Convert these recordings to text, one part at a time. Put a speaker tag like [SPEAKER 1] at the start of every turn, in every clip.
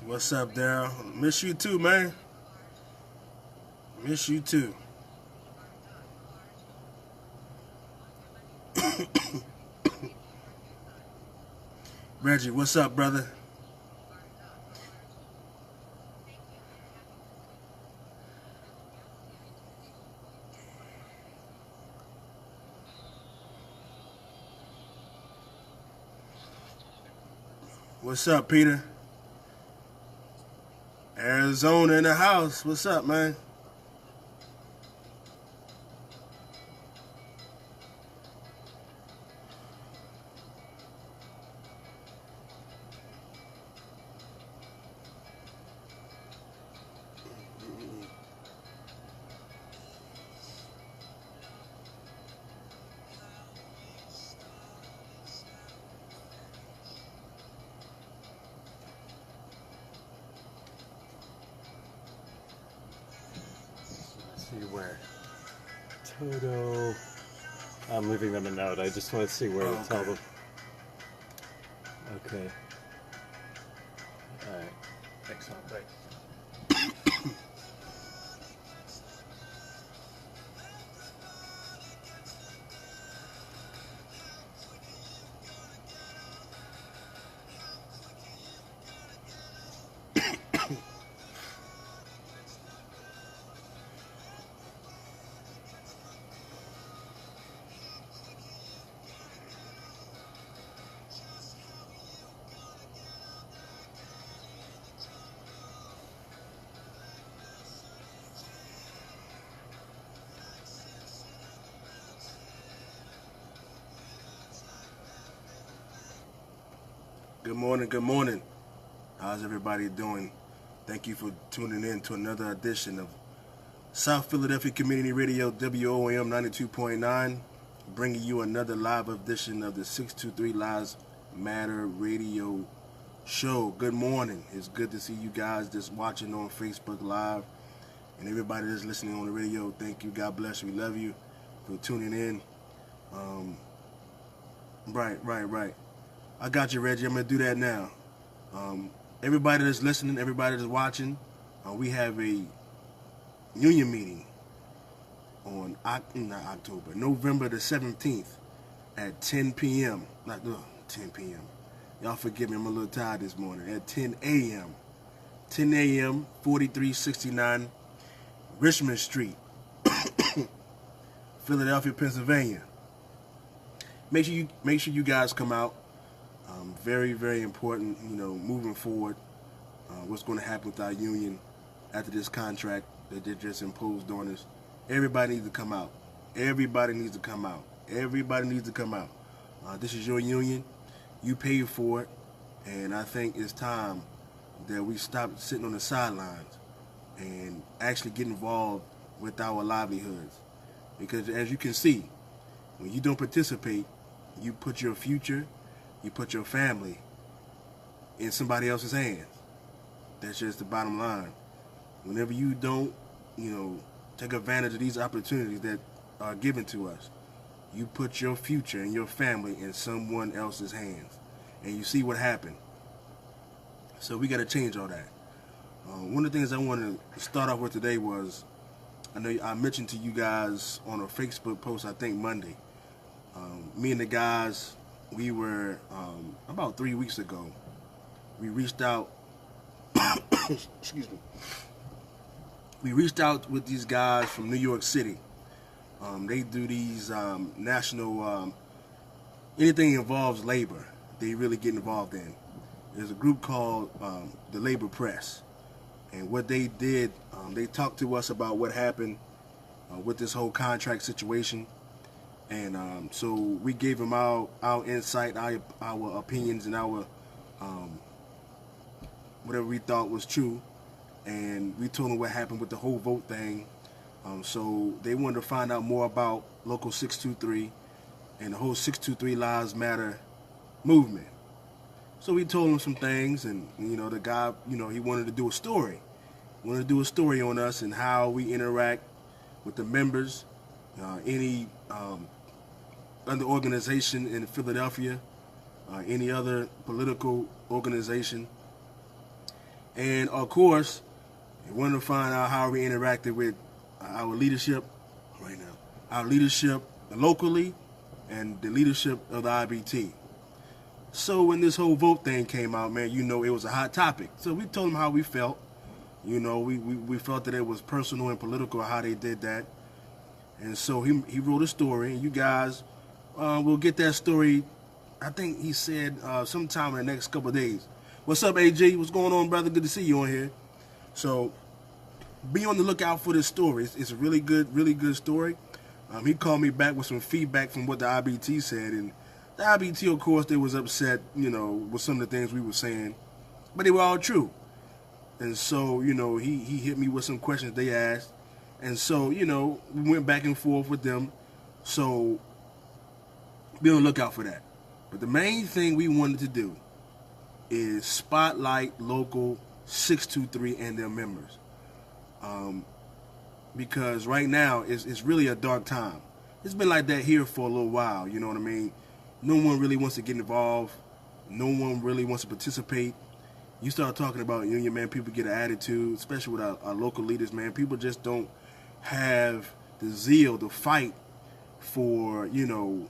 [SPEAKER 1] What's up, Daryl? Miss you too, man. Miss you too. Reggie, what's up, brother? What's up, Peter? Arizona in the house. What's up, man?
[SPEAKER 2] See where Toto. I'm leaving them a note. I just want to see where to tell them. Okay. All right. Excellent. Thanks.
[SPEAKER 1] Good morning, good morning. How's everybody doing? Thank you for tuning in to another edition of South Philadelphia Community Radio, WOAM 92.9, bringing you another live edition of the 623 Lives Matter radio show. Good morning. It's good to see you guys just watching on Facebook Live, and everybody that's listening on the radio. Thank you. God bless you. We love you for tuning in. Right. I got you, Reggie. I'm going to do that now. Everybody that's listening, everybody that's watching, we have a union meeting on November the 17th at 10 p.m. Not 10 p.m. Y'all forgive me, I'm a little tired this morning. At 10 a.m. 10 a.m., 4369 Richmond Street, Philadelphia, Pennsylvania. Make sure you guys come out. Very, very important, moving forward, what's going to happen with our union after this contract that they just imposed on us. Everybody needs to come out. Everybody needs to come out. Everybody needs to come out. This is your union. You paid for it, and I think it's time that we stop sitting on the sidelines and actually get involved with our livelihoods. Because as you can see, when you don't participate, you put your future, you put your family in somebody else's hands. That's just the bottom line. Whenever you don't, take advantage of these opportunities that are given to us, you put your future and your family in someone else's hands. And you see what happened. So we got to change all that. One of the things I wanted to start off with today was, I know I mentioned to you guys on a Facebook post, I think Monday, me and the guys, we were, about 3 weeks ago, we reached out, excuse me, we reached out with these guys from New York City. They do these national, anything involves labor, they really get involved in. There's a group called the Labor Press. And what they did, they talked to us about what happened with this whole contract situation. And so we gave them our insight, our opinions, and our whatever we thought was true. And we told them what happened with the whole vote thing. So they wanted to find out more about Local 623 and the whole 623 Lives Matter movement. So we told them some things, and the guy, he wanted to do a story. He wanted to do a story on us and how we interact with the members, any other organization in Philadelphia, any other political organization. And of course, we wanted to find out how we interacted with our leadership right now, our leadership locally, and the leadership of the IBT. So when this whole vote thing came out, man, you know, it was a hot topic. So we told them how we felt. You know, we felt that it was personal and political how they did that. And so he wrote a story, and you guys will get that story, I think he said sometime in the next couple of days. What's up, AJ? What's going on, brother? Good to see you on here. So be on the lookout for this story. It's a really good story. He called me back with some feedback from what the IBT said, and the IBT, of course, they was upset, you know, with some of the things we were saying, but they were all true. And so, you know, he hit me with some questions they asked, and so, you know, we went back and forth with them. So be on the lookout for that. But the main thing we wanted to do is spotlight Local 623 and their members. Because right now it's really a dark time. It's been like that here for a little while, you know what I mean? No one really wants to get involved. No one really wants to participate. You start talking about union, man, people get an attitude, especially with our local leaders, man. People just don't have the zeal to fight for, you know,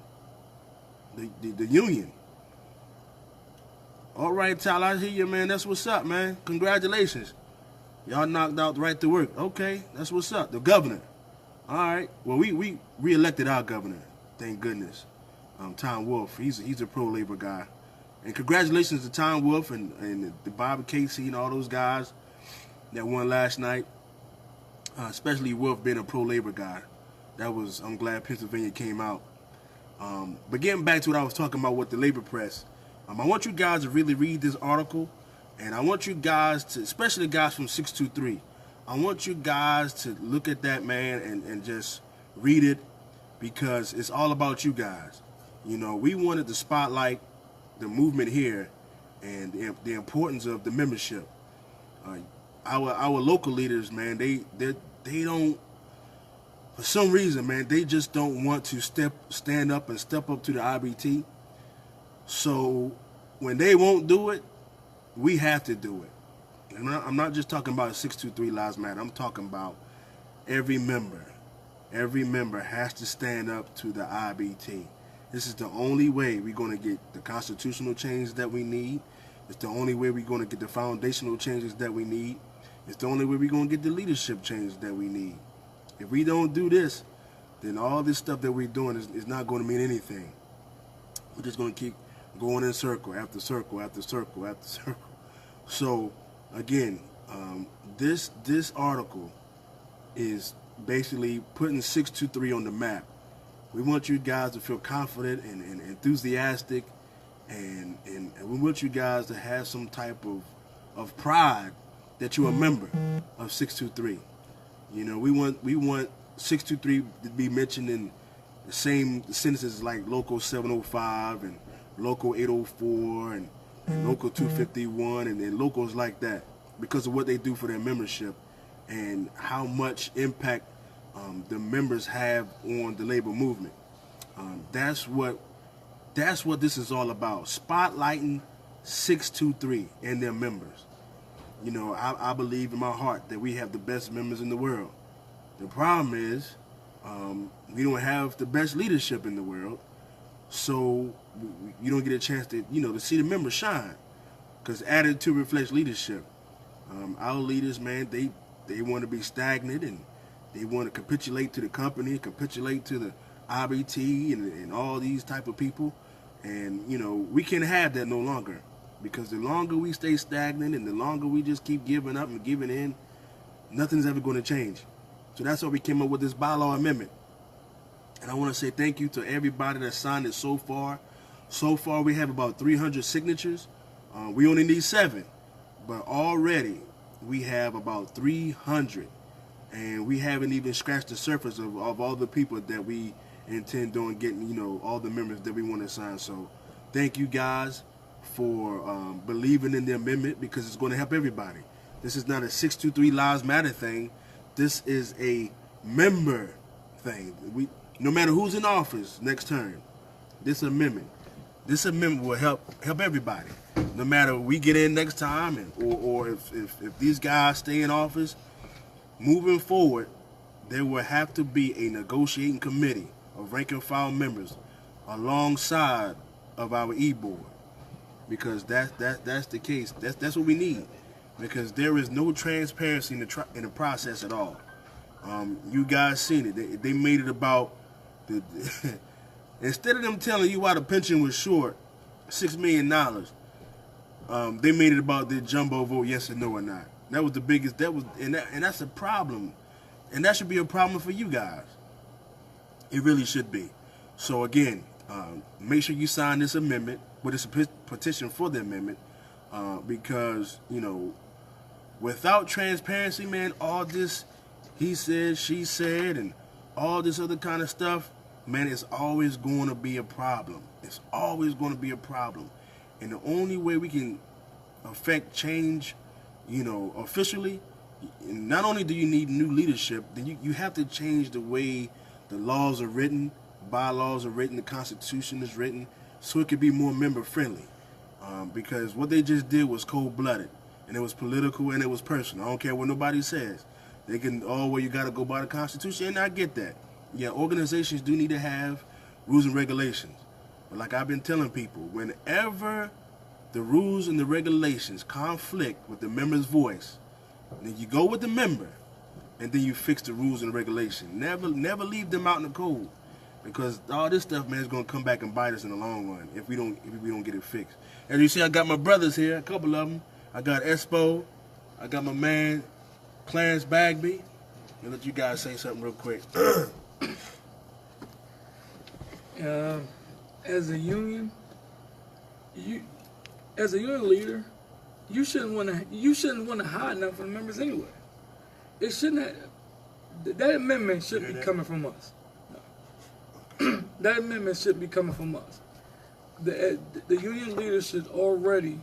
[SPEAKER 1] the union. All right, Tyler, I hear you, man. That's what's up, man. Congratulations. Y'all knocked out the right to work. Okay, that's what's up. The governor. All right. Well, we re-elected our governor. Thank goodness. Tom Wolf. He's a pro-labor guy. And congratulations to Tom Wolf and the Bobby Casey and all those guys that won last night. Especially Wolf being a pro-labor guy. I'm glad Pennsylvania came out. But getting back to what I was talking about with the labor press, I want you guys to really read this article, and I want you guys to, especially the guys from 623, I want you guys to look at that, man, and just read it, because it's all about you guys. You know, we wanted to spotlight the movement here and the importance of the membership. Our local leaders, man, they don't, for some reason, man, they just don't want to stand up and step up to the IBT. So when they won't do it, we have to do it. And I'm not just talking about 623 Lives Matter. I'm talking about every member. Every member has to stand up to the IBT. This is the only way we're going to get the constitutional changes that we need. It's the only way we're going to get the foundational changes that we need. It's the only way we're going to get the leadership changes that we need. If we don't do this, then all this stuff that we're doing is not going to mean anything. We're just going to keep going in circle after circle after circle after circle. So, again, this article is basically putting 623 on the map. We want you guys to feel confident and enthusiastic, and we want you guys to have some type of pride that you're a member of 623. You know, we want 623 to be mentioned in the same sentences like Local 705 and Local 804 and Local 251 and locals like that, because of what they do for their membership and how much impact the members have on the labor movement. That's what this is all about. Spotlighting 623 and their members. You know, I believe in my heart that we have the best members in the world. The problem is we don't have the best leadership in the world, so you don't get a chance to, you know, to see the members shine, because attitude reflects leadership. Our leaders, man, they want to be stagnant, and they want to capitulate to the company, capitulate to the IBT and all these type of people. And, you know, we can't have that no longer, because the longer we stay stagnant and the longer we just keep giving up and giving in, nothing's ever going to change. So that's why we came up with this bylaw amendment. And I want to say thank you to everybody that signed it so far. So far, we have about 300 signatures. We only need 7, but already we have about 300. And we haven't even scratched the surface of all the people that we intend on getting, you know, all the members that we want to sign. So thank you guys for believing in the amendment, because it's going to help everybody. This is not a 623 Lives Matter thing. This is a member thing. No matter who's in office next term, this amendment this amendment will help everybody. No matter we get in next time, or if these guys stay in office, moving forward, there will have to be a negotiating committee of rank and file members alongside of our e-board, because that's the case. That's what we need, because there is no transparency in the process at all. You guys seen it. They made it about the instead of them telling you why the pension was short $6 million, they made it about the jumbo vote, yes or no or not. That was the biggest. And that's a problem, and that should be a problem for you guys. It really should be. So again, make sure you sign this amendment with this petition for the amendment, because without transparency, man, all this he said, she said, and all this other kind of stuff, man, it's always going to be a problem. It's always going to be a problem. And the only way we can affect change, officially, not only do you need new leadership, then you have to change the way the laws are written, bylaws are written, the Constitution is written, so it could be more member-friendly. Because what they just did was cold-blooded, and it was political, and it was personal. I don't care what nobody says. They can, well, you got to go by the Constitution, and I get that. Yeah, organizations do need to have rules and regulations. But like I've been telling people, whenever the rules and the regulations conflict with the member's voice, then you go with the member, and then you fix the rules and regulations. Never leave them out in the cold, because all this stuff, man, is going to come back and bite us in the long run if we don't get it fixed. As you see, I got my brothers here, a couple of them. I got Espo. I got my man Clarence Bagby. I'll let you guys say something real quick.
[SPEAKER 3] As a union, as a union leader, you shouldn't want to hide nothing from the members anyway. It shouldn't have, that amendment shouldn't be coming from us. No. That amendment shouldn't be coming from us. The union leaders should already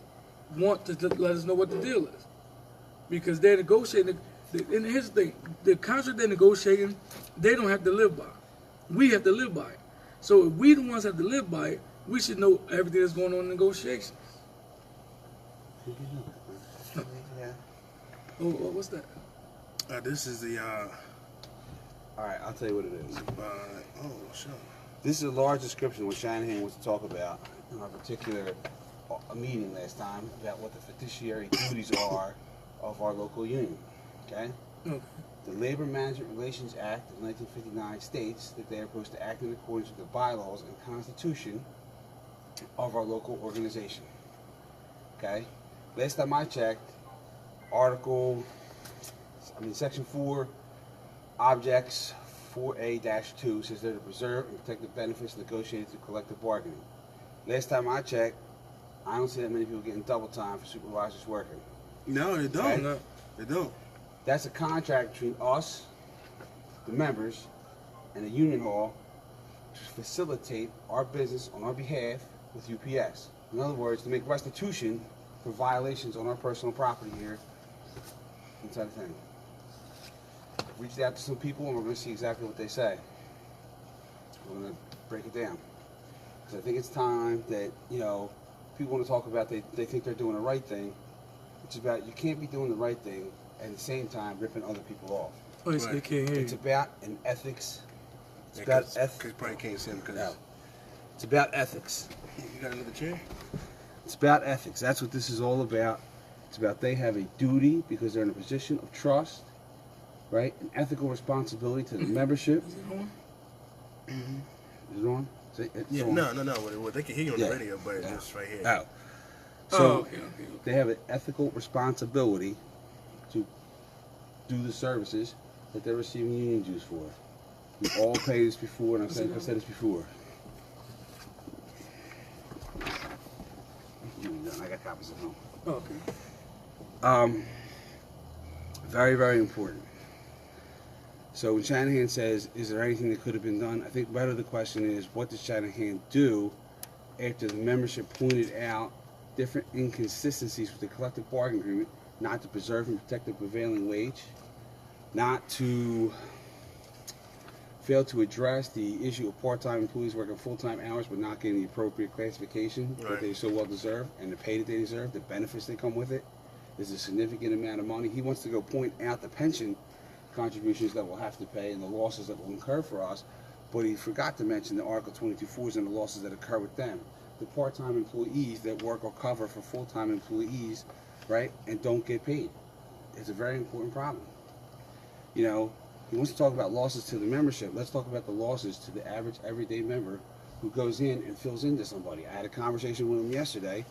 [SPEAKER 3] want to let us know what the deal is, because they're negotiating. And here's the thing: the contract they're negotiating, they don't have to live by. We have to live by it. So if we the ones have to live by it, we should know everything that's going on in negotiations. Oh, what's that?
[SPEAKER 1] This is the.
[SPEAKER 4] All right, I'll tell you what it is.
[SPEAKER 1] Sure.
[SPEAKER 4] This is a large description of what Shanahan wants to talk about in our particular meeting last time, about what the fiduciary duties are of our local union. Okay?
[SPEAKER 3] Okay.
[SPEAKER 4] The Labor Management Relations Act of 1959 states that they are supposed to act in accordance with the bylaws and constitution of our local organization. Okay? Last time I checked, Section 4, Objects 4A-2 says they're to preserve and protect the benefits negotiated through collective bargaining. Last time I checked, I don't see that many people getting double time for supervisors working.
[SPEAKER 1] No, they don't.
[SPEAKER 4] Okay?
[SPEAKER 1] No, they don't.
[SPEAKER 4] That's a contract between us, the members, and the union hall to facilitate our business on our behalf with UPS. In other words, to make restitution for violations on our personal property here inside the thing. Reached out to some people, and we're going to see exactly what they say. We're going to break it down. Because I think it's time that, people want to talk about they think they're doing the right thing. It's about, you can't be doing the right thing and at the same time ripping other people off.
[SPEAKER 3] Oh, they can't hear you.
[SPEAKER 4] It's about an ethics. It's
[SPEAKER 1] Yeah,
[SPEAKER 4] about
[SPEAKER 1] ethics. Because Brian can't see him because.
[SPEAKER 4] No. It's about ethics.
[SPEAKER 1] You got another chair?
[SPEAKER 4] It's about ethics. That's what this is all about. It's about they have a duty because they're in a position of trust, right? An ethical responsibility to the membership.
[SPEAKER 3] Is it on?
[SPEAKER 4] Mm-hmm. Is it on?
[SPEAKER 1] Yeah,
[SPEAKER 4] on.
[SPEAKER 1] No. They can hear you on the radio, but it's just right here.
[SPEAKER 4] Oh. So
[SPEAKER 3] Okay.
[SPEAKER 4] they have an ethical responsibility to do the services that they're receiving union dues for. We all pay this before, and I've said this before. I got copies at home.
[SPEAKER 3] Okay.
[SPEAKER 4] Very, very important. So when Shanahan says, is there anything that could have been done? I think better the question is, what did Shanahan do after the membership pointed out different inconsistencies with the collective bargaining agreement, not to preserve and protect the prevailing wage, not to failed to address the issue of part-time employees working full-time hours but not getting the appropriate classification that they so well deserve and the pay that they deserve, the benefits that come with it. There's a significant amount of money. He wants to go point out the pension contributions that we'll have to pay and the losses that will incur for us, but he forgot to mention the Article 22.4s and the losses that occur with them. The part-time employees that work or cover for full-time employees, right, and don't get paid. It's a very important problem. You know, he wants to talk about losses to the membership. Let's talk about the losses to the average everyday member who goes in and fills in to somebody. I had a conversation with him yesterday,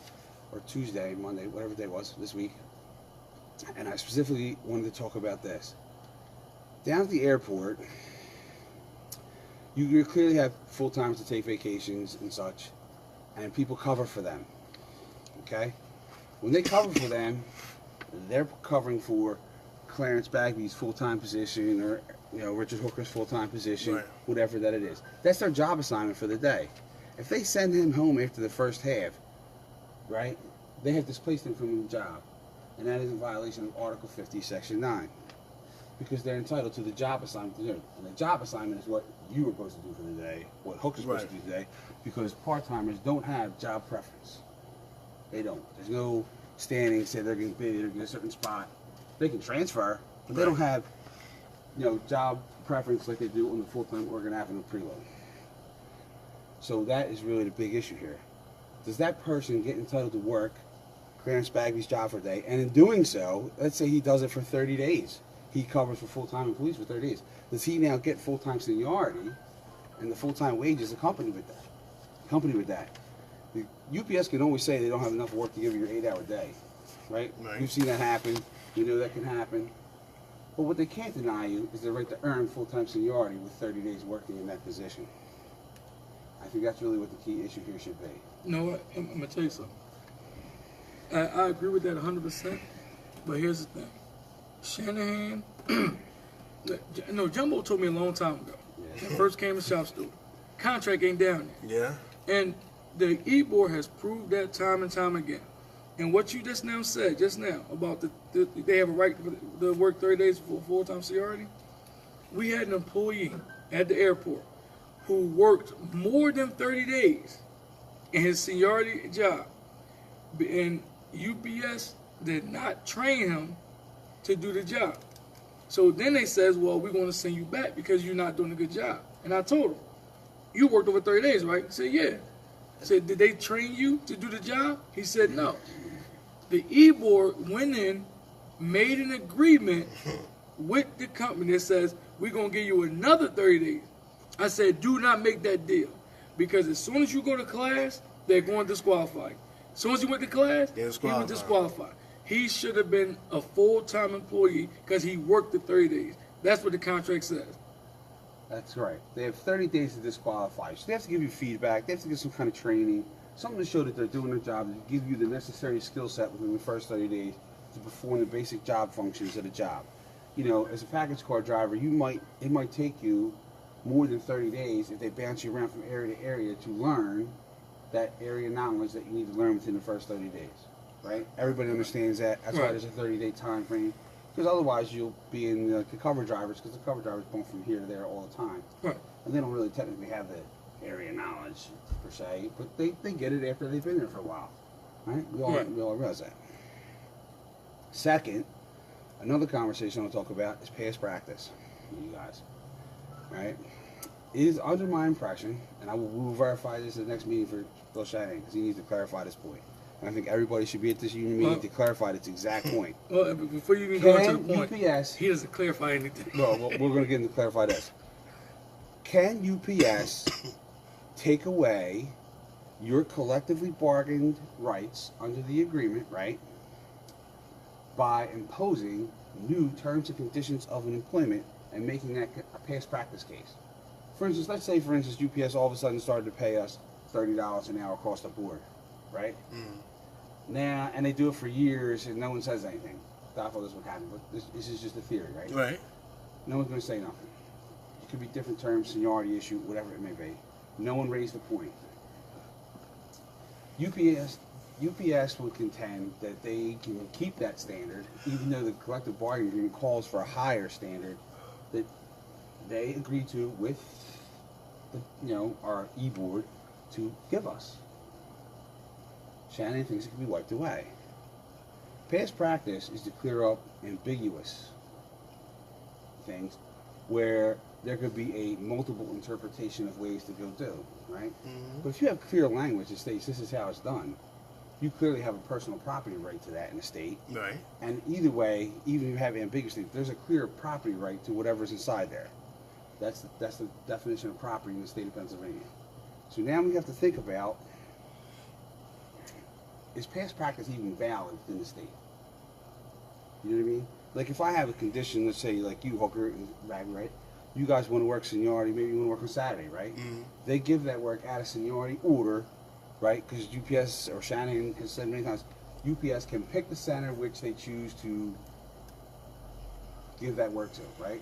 [SPEAKER 4] or Tuesday, Monday, whatever day it was this week, and I specifically wanted to talk about this. Down at the airport, you clearly have full-timers to take vacations and such, and people cover for them, okay? When they cover for them, they're covering for Clarence Bagby's full-time position or, you know, Richard Hooker's full-time position, whatever that it is. That's their job assignment for the day. If they send him home after the first half, right, they have displaced him from the job, and that is in violation of Article 50, Section 9, because they're entitled to the job assignment to do. And the job assignment is what you were supposed to do for the day, what Hooker's supposed to do today, because part-timers don't have job preference. They don't. There's no standing, say they're going to be in a certain spot. They can transfer, but they don't have, you know, job preference like they do on the full-time Oregon Avenue preload. So that is really the big issue here. Does that person get entitled to work Clarence Bagby's job for a day? And in doing so, let's say he does it for 30 days. He covers for full-time employees for 30 days. Does he now get full-time seniority and the full-time wages accompanied with that? The UPS can always say they don't have enough work to give you your 8-hour day, right? You've seen that happen. You know that can happen. But what they can't deny you is the right to earn full-time seniority with 30 days working in that position. I think that's really what the key issue here should be.
[SPEAKER 3] You know what? I'm going to tell you something. I agree with that 100%, but here's the thing. Shanahan, no, Jumbo told me a long time ago, when I first came to shop steward, contract ain't down there.
[SPEAKER 1] Yeah.
[SPEAKER 3] And the E-Board has proved that time and time again. And what you just now said, about they have a right to work 30 days for full-time seniority, we had an employee at the airport who worked more than 30 days in his seniority job. And UPS did not train him to do the job. So then they says, well, we're going to send you back because you're not doing a good job. And I told him, you worked over 30 days, right? He said, yeah. I said, did they train you to do the job? He said, no. The E-Board went in, made an agreement with the company that says, we're going to give you another 30 days. I said, do not make that deal. Because as soon as you go to class, they're going to disqualify you. As soon as you went to class, he was disqualified. He should have been a full-time employee because he worked the 30 days. That's what the contract says.
[SPEAKER 4] That's right. They have 30 days to disqualify you. So they have to give you feedback. They have to get some kind of training, something to show that they're doing their job, to give you the necessary skill set within the first 30 days to perform the basic job functions of the job. You know, as a package car driver, it might take you more than 30 days if they bounce you around from area to area to learn that area knowledge that you need to learn within the first 30 days, right? Everybody understands that. That's why there's a 30-day time frame, because otherwise you'll be in the cover drivers, because the cover drivers bump from here to there all the time.
[SPEAKER 3] Right.
[SPEAKER 4] And they don't really technically have the area knowledge, per se, but they get it after they've been there for a while, right? We all realize that. Second, another conversation I'll talk about is past practice, you guys, right? It is under my impression, and we will verify this at the next meeting for Bill Shanahan, because he needs to clarify this point. And I think everybody should be at this union meeting to clarify this exact point.
[SPEAKER 3] Well, before you even go into the point,
[SPEAKER 4] UPS,
[SPEAKER 3] he doesn't clarify anything.
[SPEAKER 4] No, we're going to get into clarify this. Can UPS take away your collectively bargained rights under the agreement, right, by imposing new terms and conditions of an employment and making that a past practice case? For instance, let's say, UPS all of a sudden started to pay us $30 an hour across the board, right? Now, and they do it for years and no one says anything. I thought this would happen, but this is just a theory, right?
[SPEAKER 1] Right.
[SPEAKER 4] No one's going to say nothing. It could be different terms, seniority issue, whatever it may be. No one raised the point. UPS would contend that they can keep that standard, even though the collective bargaining agreement calls for a higher standard, that they agreed to with our e-board to give us. Shannon thinks it can be wiped away. Past practice is to clear up ambiguous things where there could be a multiple interpretation of ways to go do, right?
[SPEAKER 1] Mm-hmm.
[SPEAKER 4] But if you have clear language that states this is how it's done, you clearly have a personal property right to that in the state.
[SPEAKER 1] Right. And
[SPEAKER 4] either way, even if you have ambiguous things, there's a clear property right to whatever's inside there. That's the definition of property in the state of Pennsylvania. So now we have to think about, is past practice even valid in the state? You know what I mean? Like if I have a condition, let's say like you, Hooker and Rag, right? You guys want to work seniority, maybe you want to work on Saturday, right?
[SPEAKER 1] Mm-hmm.
[SPEAKER 4] They give that work out of seniority order, right? Because UPS or Shannon has said many times, UPS can pick the center which they choose to give that work to, right?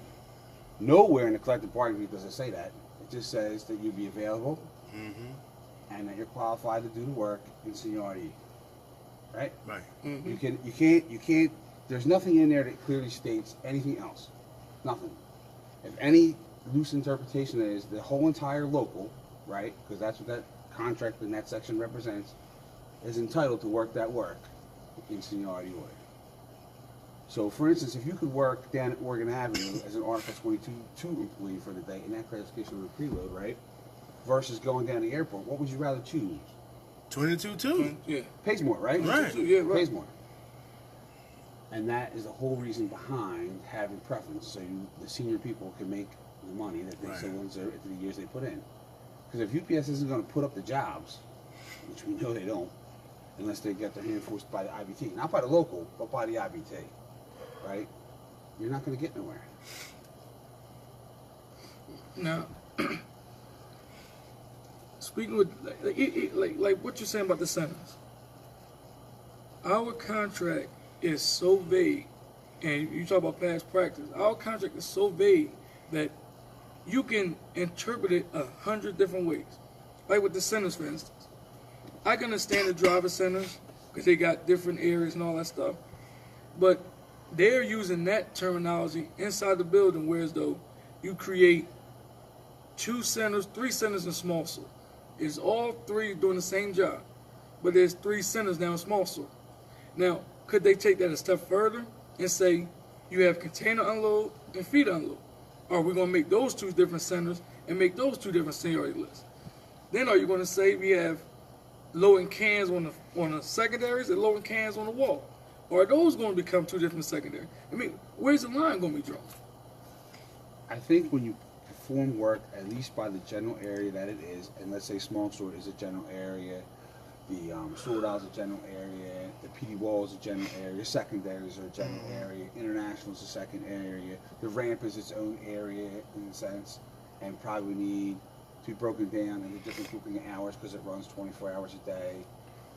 [SPEAKER 4] Nowhere in the collective bargaining agreement does it say that. It just says that you'll be available and that you're qualified to do the work in seniority, right?
[SPEAKER 1] Right.
[SPEAKER 3] Mm-hmm.
[SPEAKER 4] You can't. There's nothing in there that clearly states anything else. Nothing. If any loose interpretation is the whole entire local, right? Because that's what that contract in that section represents, is entitled to work that work in seniority order. So, for instance, if you could work down at Oregon Avenue as an Article 22 employee for the day in that classification of a preload, right? Versus going down to the airport, what would you rather choose?
[SPEAKER 1] 22-2.
[SPEAKER 3] Yeah.
[SPEAKER 4] Pays more, right?
[SPEAKER 1] Right.
[SPEAKER 3] Yeah, right.
[SPEAKER 4] Pays more. And that is the whole reason behind having preference, so the senior people can make the money that they so once they're at the years they put in. Because if UPS isn't going to put up the jobs, which we know they don't, unless they get their hand forced by the IBT, not by the local, but by the IBT, right? You're not going to get nowhere.
[SPEAKER 3] Now, speaking with like what you're saying about the centers, our contract is so vague, and you talk about past practice. Our contract is so vague that you can interpret it 100 different ways. Like with the centers, for instance, I can understand the driver centers because they got different areas and all that stuff, but they're using that terminology inside the building, whereas though you create 2 centers, 3 centers in small sort. It's all 3 doing the same job, but there's 3 centers now in small sort. Now, could they take that a step further and say you have container unload and feeder unload? Or are we going to make those 2 different centers and make those 2 different seniority lists? Then are you going to say we have loading cans on the secondaries and loading cans on the wall? Or are those going to become 2 different secondaries? I mean, where's the line going to be drawn?
[SPEAKER 4] I think when you perform work, at least by the general area that it is, and let's say small sort is a general area, the sword aisle is a general area, the PD wall is a general area, secondaries are a general area, international is a second area, the ramp is its own area in a sense, and probably need to be broken down into different grouping hours because it runs 24 hours a day.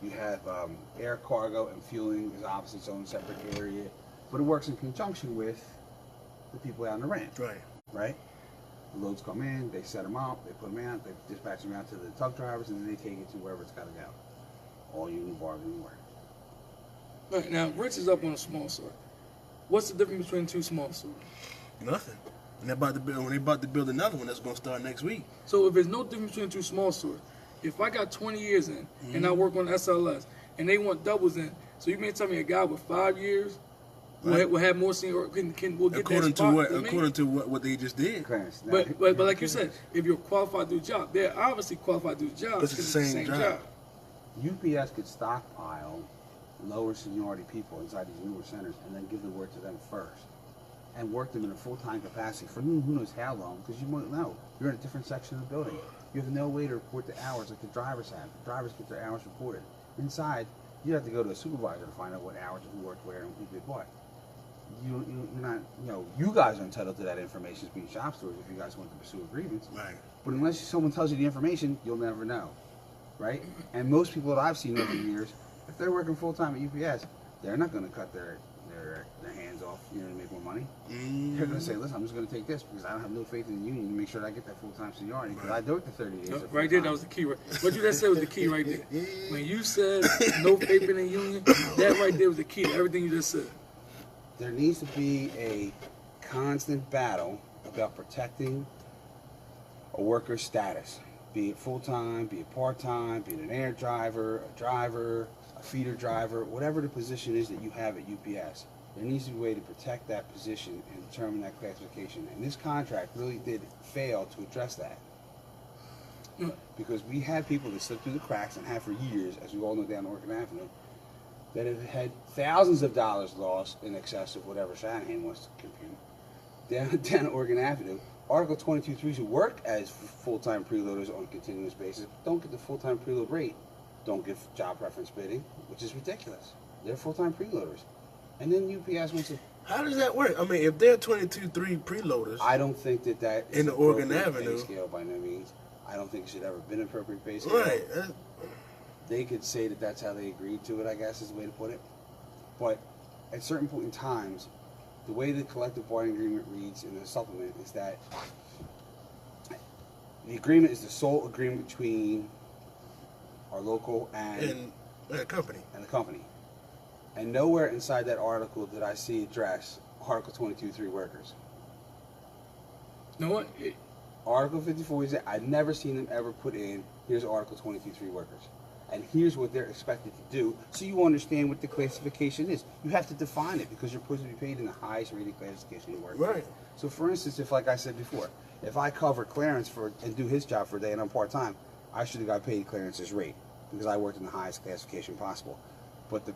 [SPEAKER 4] You have air cargo and fueling is obviously its own separate area, but it works in conjunction with the people out on the ramp.
[SPEAKER 1] Right.
[SPEAKER 4] Right? The loads come in, they set them up, they put them out, they dispatch them out to the truck drivers, and then they take it to wherever it's got to go. All union bargaining work.
[SPEAKER 3] All right, now, Rich is up on a small sort. What's the difference between 2 small sorts?
[SPEAKER 1] Nothing. And they're about to build another one that's going to start next week.
[SPEAKER 3] So if there's no difference between 2 small sorts, if I got 20 years in and I work on SLS and they want doubles in, so you mean tell me a guy with 5 years will have more senior will get
[SPEAKER 1] According
[SPEAKER 3] that spot
[SPEAKER 1] to what they just did.
[SPEAKER 4] Clarence, now,
[SPEAKER 3] But like you said, if you're qualified to do the job, they're obviously qualified to do the job.
[SPEAKER 1] It's the same job.
[SPEAKER 4] UPS could stockpile lower seniority people inside these newer centers and then give the work to them first and work them in a full-time capacity for who knows how long, because you won't know. You're in a different section of the building. You have no way to report the hours like the drivers have. The drivers get their hours reported. Inside, you have to go to a supervisor to find out what hours who worked where and who did what. You're not, you guys are entitled to that information as being shop stewards if you guys want to pursue a grievance.
[SPEAKER 1] Right.
[SPEAKER 4] But unless someone tells you the information, you'll never know. Right? And most people that I've seen over the years, if they're working full-time at UPS, they're not going to cut their hands off, to make more money. They're going to say, listen, I'm just going to take this because I don't have no faith in the union to make sure that I get that full-time seniority because I do it to 30 days.
[SPEAKER 3] Right there, that was the key. Right? What you just said was the key right there. When you said no faith in the union, that right there was the key to everything you just said.
[SPEAKER 4] There needs to be a constant battle of about protecting a worker's status, be it full-time, be it part-time, be it an air driver, a feeder driver, whatever the position is that you have at UPS. There needs to be a way to protect that position and determine that classification. And this contract really did fail to address that. Because we had people that slipped through the cracks and have for years, as we all know down Oregon Avenue, that have had thousands of dollars lost in excess of whatever Shanahan wants to compute down Oregon Avenue. Article 22.3s who work as full-time preloaders on a continuous basis don't get the full-time preload rate, don't get job preference bidding, which is ridiculous. They're full-time preloaders. And then UPS wants to...
[SPEAKER 1] How does that work? I mean, if they're 22.3 preloaders...
[SPEAKER 4] I don't think that is
[SPEAKER 1] in the Oregon
[SPEAKER 4] appropriate
[SPEAKER 1] Avenue
[SPEAKER 4] pay scale by no means. I don't think it should ever been an appropriate pay scale.
[SPEAKER 1] Right.
[SPEAKER 4] They could say that that's how they agreed to it, I guess is the way to put it. But at certain point in times, the way the collective bargaining agreement reads in the supplement is that the agreement is the sole agreement between our local and
[SPEAKER 1] the company.
[SPEAKER 4] And nowhere inside that article did I see address Article 22.3 workers.
[SPEAKER 3] You know what?
[SPEAKER 4] Article 54 is that I've never seen them ever put in, here's Article 22.3 workers. And here's what they're expected to do, so you understand what the classification is. You have to define it because you're supposed to be paid in the highest rated classification you work.
[SPEAKER 1] Right.
[SPEAKER 4] So for instance, if like I said before, if I cover Clarence and do his job for a day and I'm part-time, I should have got paid Clarence's rate because I worked in the highest classification possible. But the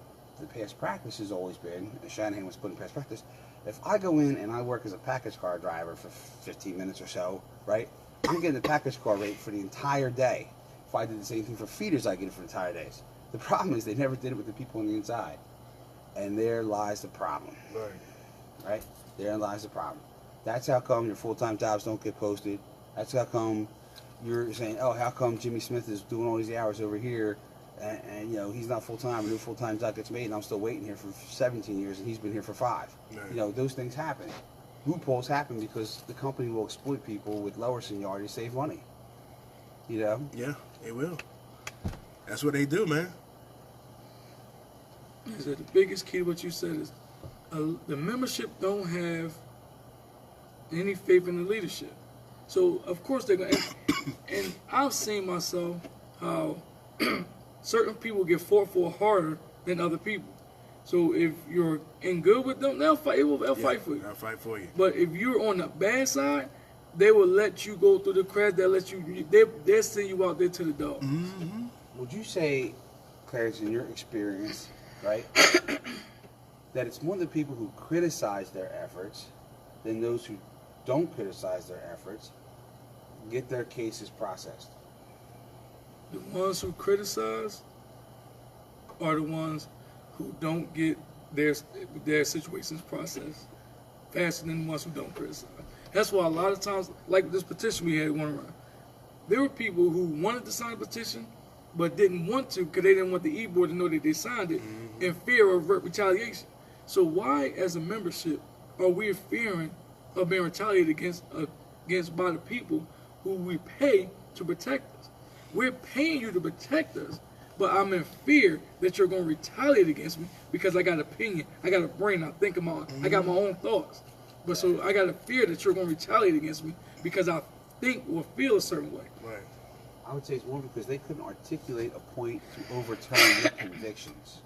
[SPEAKER 4] past practice has always been, and Shanahan was put in past practice, if I go in and I work as a package car driver for 15 minutes or so, right, I'm getting the package car rate for the entire day. If I did the same thing for feeders, I get it for the entire days. The problem is they never did it with the people on the inside. And there lies the problem. Right? Therein lies the problem. That's how come your full-time jobs don't get posted. That's how come you're saying, oh, how come Jimmy Smith is doing all these hours over here and you know, he's not full-time, a new full-time job gets made, and I'm still waiting here for 17 years, and he's been here for 5.
[SPEAKER 1] Right.
[SPEAKER 4] You know, those things happen. Loopholes happen because the company will exploit people with lower seniority to save money. You know?
[SPEAKER 1] Yeah, they will. That's what they do, man.
[SPEAKER 3] So the biggest key to what you said is the membership don't have any faith in the leadership. So, of course, they're going to... And I've seen myself how certain people get fought for harder than other people. So if you're in good with them, they'll fight. They'll fight for you.
[SPEAKER 1] They'll fight for you.
[SPEAKER 3] But if you're on the bad side, they will let you go through the cracks. They'll let you. They'll send you out there to the dogs.
[SPEAKER 1] Mm-hmm.
[SPEAKER 4] Would you say, Clarence, in your experience, right, that it's more the people who criticize their efforts than those who don't criticize their efforts get their cases processed?
[SPEAKER 3] The ones who criticize are the ones who don't get their situations processed faster than the ones who don't criticize. That's why a lot of times, like this petition we had going around, there were people who wanted to sign a petition but didn't want to because they didn't want the e-board to know that they signed it in fear of retaliation. So why, as a membership, are we fearing of being retaliated against by the people who we pay to protect us? We're paying you to protect us, but I'm in fear that you're going to retaliate against me because I got an opinion, I got a brain, I think I got my own thoughts. But so I got a fear that you're going to retaliate against me because I think or feel a certain way.
[SPEAKER 1] Right.
[SPEAKER 4] I would say it's more because they couldn't articulate a point to overturn your convictions.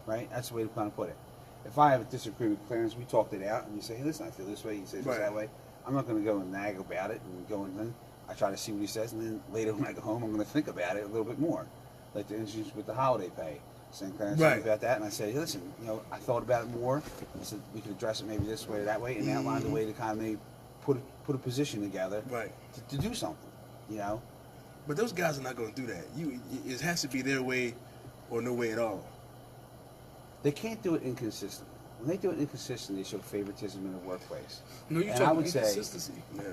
[SPEAKER 4] Right? That's the way to kind of put it. If I have a disagreement with Clarence, we talked it out, and you say, hey, listen, I feel this way, he says
[SPEAKER 1] Right.
[SPEAKER 4] it's that way. I'm not going to go and nag about it and go and then I try to see what he says, and then later when I go home, I'm going to think about it a little bit more. Like the instance with the holiday pay. Saying Clarence
[SPEAKER 1] Right.
[SPEAKER 4] about that, and I said, hey, listen, you know, I thought about it more. I said we could address it maybe this way or that way, and outline the way to kind of maybe put a position together
[SPEAKER 1] Right.
[SPEAKER 4] to do something. You know.
[SPEAKER 1] But those guys are not going to do that. It has to be their way or no way at all.
[SPEAKER 4] They can't do it inconsistently. When they do it inconsistently, they show favoritism in the workplace.
[SPEAKER 3] No, you
[SPEAKER 4] And
[SPEAKER 3] talking
[SPEAKER 4] I
[SPEAKER 3] about
[SPEAKER 4] would say-
[SPEAKER 3] inconsistency.
[SPEAKER 1] Yeah.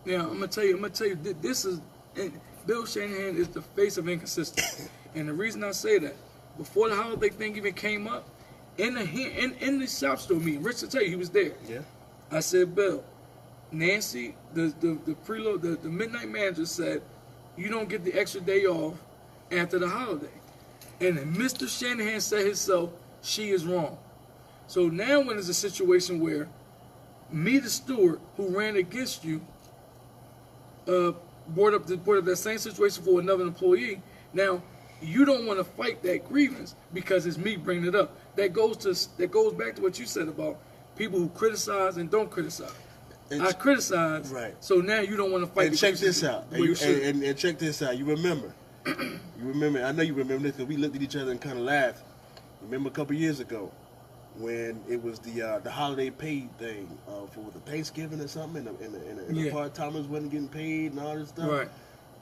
[SPEAKER 3] Yeah, I'm gonna tell you. This is Bill Shanahan is the face of inconsistency, and the reason I say that, before the holiday thing even came up, in the shop store meeting, Rich will tell you he was there.
[SPEAKER 1] Yeah.
[SPEAKER 3] I said, Bill, Nancy, the preload, the midnight manager said, you don't get the extra day off after the holiday, and then Mr. Shanahan said himself, she is wrong. So now when there's a situation where me, the steward, who ran against you, brought up that same situation for another employee. Now, you don't want to fight that grievance because it's me bringing it up. That goes back to what you said about people who criticize and don't criticize. I criticize,
[SPEAKER 1] right?
[SPEAKER 3] So now you don't want to fight.
[SPEAKER 1] And check this out. And check this out. You remember? I know you remember this because we looked at each other and kind of laughed. Remember a couple years ago when it was the holiday pay thing for the Thanksgiving or something, and the part-timers wasn't getting paid and all this stuff.
[SPEAKER 3] Right.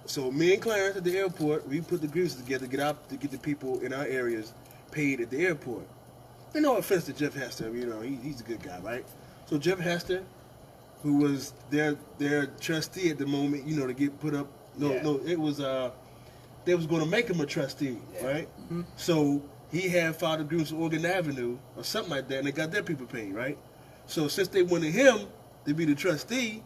[SPEAKER 1] So me and Clarence at the airport, we put the grievances together to get the people in our areas paid at the airport. And no offense to Jeff Hester, he's a good guy, right? So Jeff Hester, who was their trustee at the moment, to get put up. It was they was going to make him a trustee, right? Mm-hmm. So he had filed a grievance with Oregon Avenue or something like that, and they got their people paid, right? So since they wanted him to be the trustee,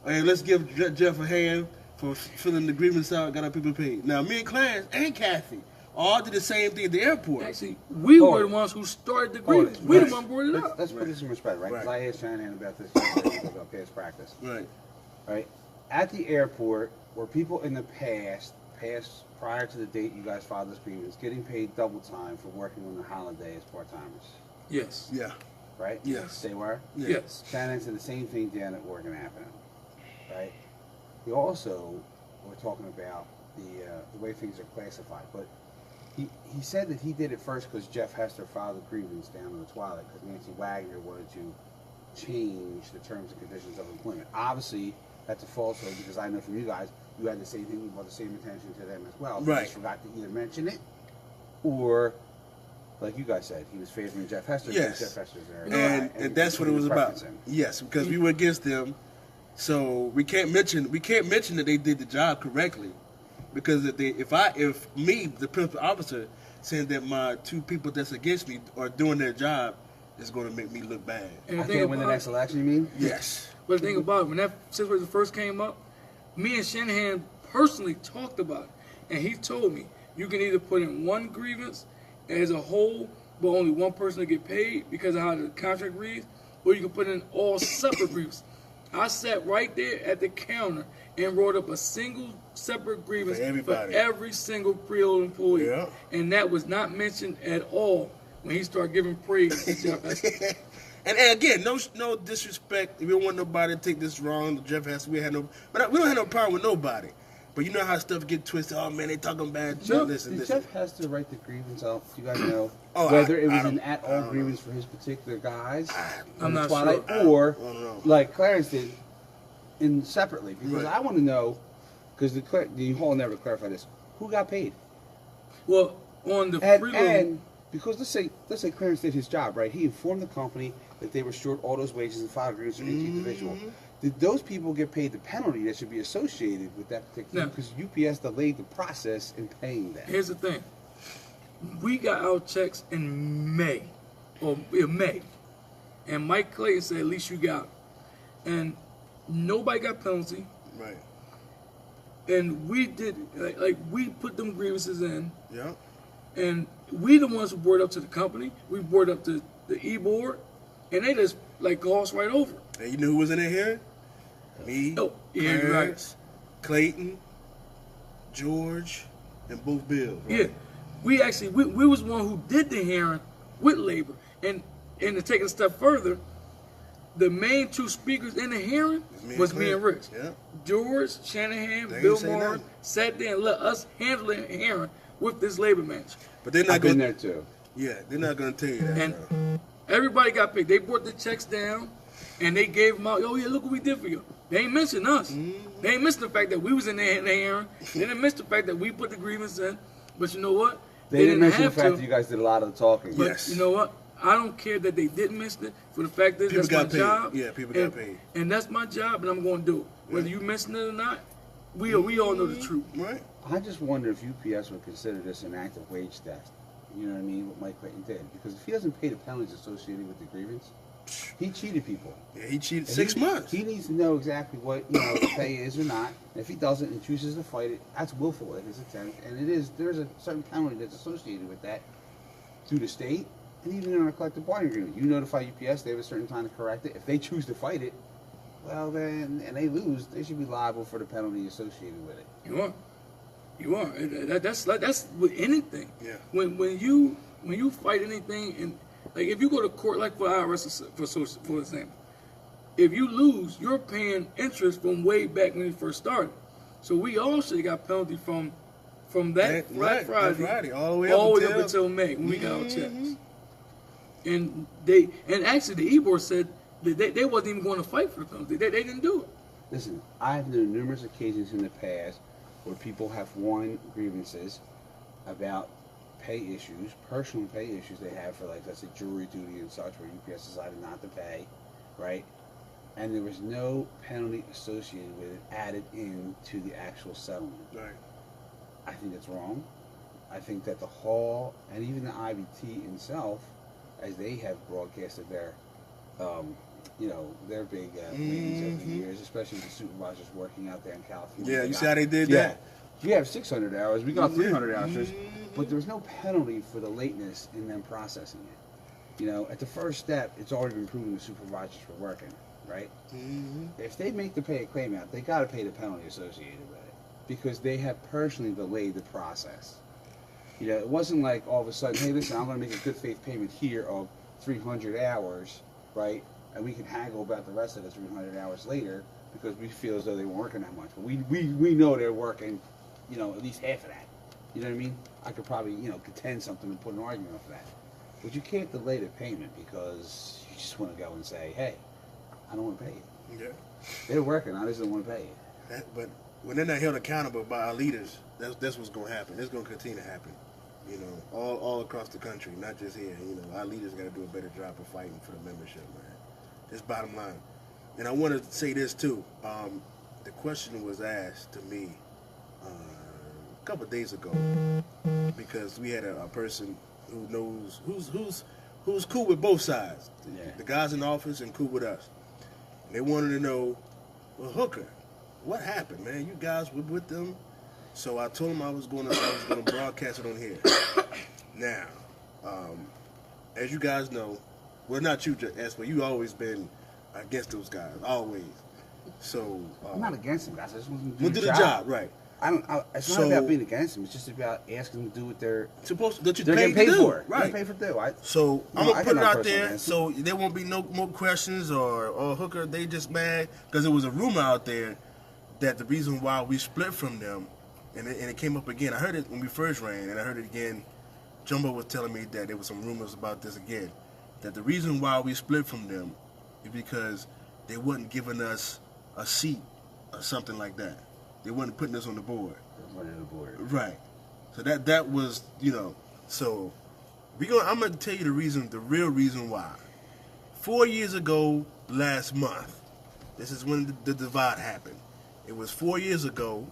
[SPEAKER 1] and let's give Jeff a hand for filling the grievance out, got our people paid. Now me and Clarence and Kathy all did the same thing at the airport.
[SPEAKER 3] Actually, we were the ones who started the grievance. We the one brought it up.
[SPEAKER 4] Let's put this in respect, right? Because I asked Shanahan about this about past practice. Right. At the airport, were people in the past prior to the date you guys filed this grievance, getting paid double time for working on the holiday as part-timers?
[SPEAKER 3] Yes.
[SPEAKER 1] Yeah.
[SPEAKER 4] Right?
[SPEAKER 1] Yes.
[SPEAKER 4] They were?
[SPEAKER 3] Yes.
[SPEAKER 4] Shanahan said the same thing down at Oregon Avenue. Right? We also were talking about the way things are classified, but he said that he did it first because Jeff Hester filed a grievance down in the Twilight because Nancy Wagner wanted to change the terms and conditions of employment. Obviously, that's a falsehood because I know from you guys, you had the same thing, you brought the same attention to them as well.
[SPEAKER 1] Right.
[SPEAKER 4] You just forgot to either mention it or, like you guys said, he was favoring Jeff Hester because Jeff Hester's there.
[SPEAKER 1] And that's what it was about. Yes, because we were against them, so we can't mention that they did the job correctly. Because if me, the principal officer, saying that my two people that's against me are doing their job, it's going to make me look bad.
[SPEAKER 4] And I can't win the next election, you mean?
[SPEAKER 1] Yes.
[SPEAKER 3] But the thing about it, when that situation first came up, me and Shanahan personally talked about it. And he told me, you can either put in one grievance as a whole, but only one person to get paid because of how the contract reads, or you can put in all separate grievances. I sat right there at the counter and wrote up a single separate grievance for every single Creole employee.
[SPEAKER 1] Yeah.
[SPEAKER 3] And that was not mentioned at all when he started giving praise to Jeff Hester.
[SPEAKER 1] And again, no disrespect. We don't want nobody to take this wrong. Jeff Hester, we don't have no problem with nobody. But you know how stuff get twisted. Oh man, they talking bad.
[SPEAKER 4] Did Jeff Hester write the grievance out? Do you guys know whether it was an at-all grievance for his particular guys?
[SPEAKER 3] I'm not
[SPEAKER 4] Twilight,
[SPEAKER 3] sure.
[SPEAKER 4] Or like Clarence did, separately, because I want to know. Because the hall never clarified this. Who got paid?
[SPEAKER 3] Well, on the
[SPEAKER 4] and because let's say Clarence did his job, right? He informed the company that they were short all those wages and filed agreements for each individual. Did those people get paid the penalty that should be associated with that particular? Because UPS delayed the process in paying that.
[SPEAKER 3] Here's the thing: we got our checks in May, and Mike Clayton said, "At least you got it," and nobody got penalty.
[SPEAKER 1] Right.
[SPEAKER 3] And we did like we put them grievances in.
[SPEAKER 1] Yeah.
[SPEAKER 3] And we the ones who brought it up to the company. We brought it up to the E-board, and they just glossed right over.
[SPEAKER 1] And you know who was in there here? Me, Clarence, Clayton, George, and both Bills. Right?
[SPEAKER 3] Yeah. We actually we was one who did the hearing with labor. And to take it a step further, the main two speakers in the hearing was me and Rich.
[SPEAKER 1] Yeah.
[SPEAKER 3] George, Shanahan, Bill Moore sat there and let us handle the hearing with this labor manager.
[SPEAKER 1] But they're not
[SPEAKER 4] I've been there too.
[SPEAKER 1] Yeah, they're not going to tell you that.
[SPEAKER 3] And everybody got paid. They brought the checks down, and they gave them out. Oh yeah, look what we did for you. They ain't mentioned us. They ain't mentioned the fact that we was in there in the hearing. They didn't mention the fact that we put the grievance in. But you know what?
[SPEAKER 4] They didn't mention the fact that you guys did a lot of the talking.
[SPEAKER 3] But you know what? I don't care that they didn't mention it. For the fact that that's my job.
[SPEAKER 1] Yeah, people got paid.
[SPEAKER 3] And that's my job, and I'm going to do it. Whether you mention it or not, we all know the truth.
[SPEAKER 1] Right.
[SPEAKER 4] I just wonder if UPS would consider this an active wage theft. You know what I mean? What Mike Clayton did. Because if he doesn't pay the penalties associated with the grievance, he cheated people.
[SPEAKER 1] Yeah, he cheated 6 months.
[SPEAKER 4] He needs to know exactly what the pay is or not. And if he doesn't and chooses to fight it, that's willful at his attempt. And there's a certain penalty that's associated with that through the state And even in our collective bargaining agreement, you notify UPS, they have a certain time to correct it. If they choose to fight it, well then, and they lose, they should be liable for the penalty associated with it.
[SPEAKER 3] You are. That's with anything.
[SPEAKER 1] Yeah.
[SPEAKER 3] When you fight anything, and like if you go to court, like for IRS for example, if you lose, you're paying interest from way back when you first started. So we all should have got penalty from that Friday
[SPEAKER 1] all the way
[SPEAKER 3] up until May when we got our checks. And actually the e-board said that they wasn't even going to fight for the penalty. They didn't do it.
[SPEAKER 4] Listen, I've known numerous occasions in the past where people have won grievances about pay issues, personal pay issues they have for, like, let's say, jury duty and such, where UPS decided not to pay, right? And there was no penalty associated with it added into the actual settlement.
[SPEAKER 1] Right.
[SPEAKER 4] I think that's wrong. I think that the Hall and even the IBT itself, as they have broadcasted their, their big meetings over the years, especially the supervisors working out there in California.
[SPEAKER 1] Yeah, you see how they did that?
[SPEAKER 4] We have 600 hours. We got 300 hours. But there was no penalty for the lateness in them processing it. You know, at the first step, it's already been proven the supervisors were working, right? If they make the pay a claim out, they got to pay the penalty associated with it because they have personally delayed the process. You know, it wasn't like all of a sudden, hey, listen, I'm going to make a good faith payment here of 300 hours, right? And we can haggle about the rest of the 300 hours later because we feel as though they weren't working that much. But we know they're working, at least half of that. You know what I mean? I could probably, contend something and put an argument off of that. But you can't delay the payment because you just want to go and say, hey, I don't want to pay it.
[SPEAKER 1] Yeah.
[SPEAKER 4] They're working. I just don't want to pay it.
[SPEAKER 1] But when they're not held accountable by our leaders, that's what's going to happen. It's going to continue to happen. All across the country, not just here. Our leaders got to do a better job of fighting for the membership, man. That's bottom line. And I want to say this too. The question was asked to me a couple of days ago because we had a person who knows who's cool with both sides. The guys in the office and cool with us. And they wanted to know, well, Hooker, what happened, man? You guys were with them. So I told him I was going to broadcast it on here. Now, as you guys know, well, not you, Esper, you always been against those guys, always. So
[SPEAKER 4] I'm not against them, guys. I just want them
[SPEAKER 1] we'll
[SPEAKER 4] to
[SPEAKER 1] do the job, right?
[SPEAKER 4] It's not about being against them. It's just about asking them to do what they're
[SPEAKER 1] supposed that
[SPEAKER 4] they're getting paid for.
[SPEAKER 1] Right?
[SPEAKER 4] They're paid for do.
[SPEAKER 1] So I'm gonna put it out there,
[SPEAKER 4] so
[SPEAKER 1] there won't be no more questions or Hooker. They just mad because there was a rumor out there that the reason why we split from them. And it came up again. I heard it when we first ran, and I heard it again. Jumbo was telling me that there was some rumors about this again. That the reason why we split from them is because they wasn't giving us a seat or something like that. They wasn't putting us on the board. Right. So that was, So I'm gonna tell you the real reason why. 4 years ago, last month, this is when the divide happened. It was 4 years ago.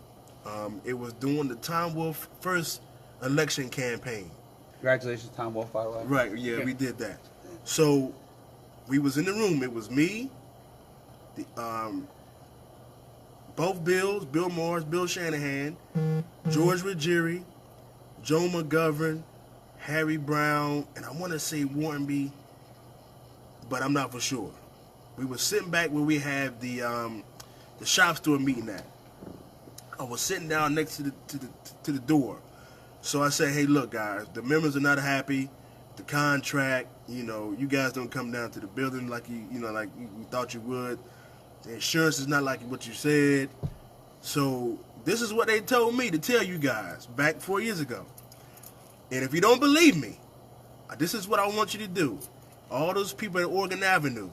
[SPEAKER 1] It was during the Tom Wolf first election campaign.
[SPEAKER 4] Congratulations, Tom Wolf, by the way.
[SPEAKER 1] Right, yeah, we did that. So we was in the room. It was me, both Bills, Bill Morris, Bill Shanahan, George Ruggieri, Joe McGovern, Harry Brown, and I want to say Warrenby, but I'm not for sure. We were sitting back where we have the shop store meeting at. I was sitting down next to the door. So I said, hey, look, guys, the members are not happy. The contract, you guys don't come down to the building like you thought you would. The insurance is not like what you said. So this is what they told me to tell you guys back 4 years ago. And if you don't believe me, this is what I want you to do. All those people at Oregon Avenue,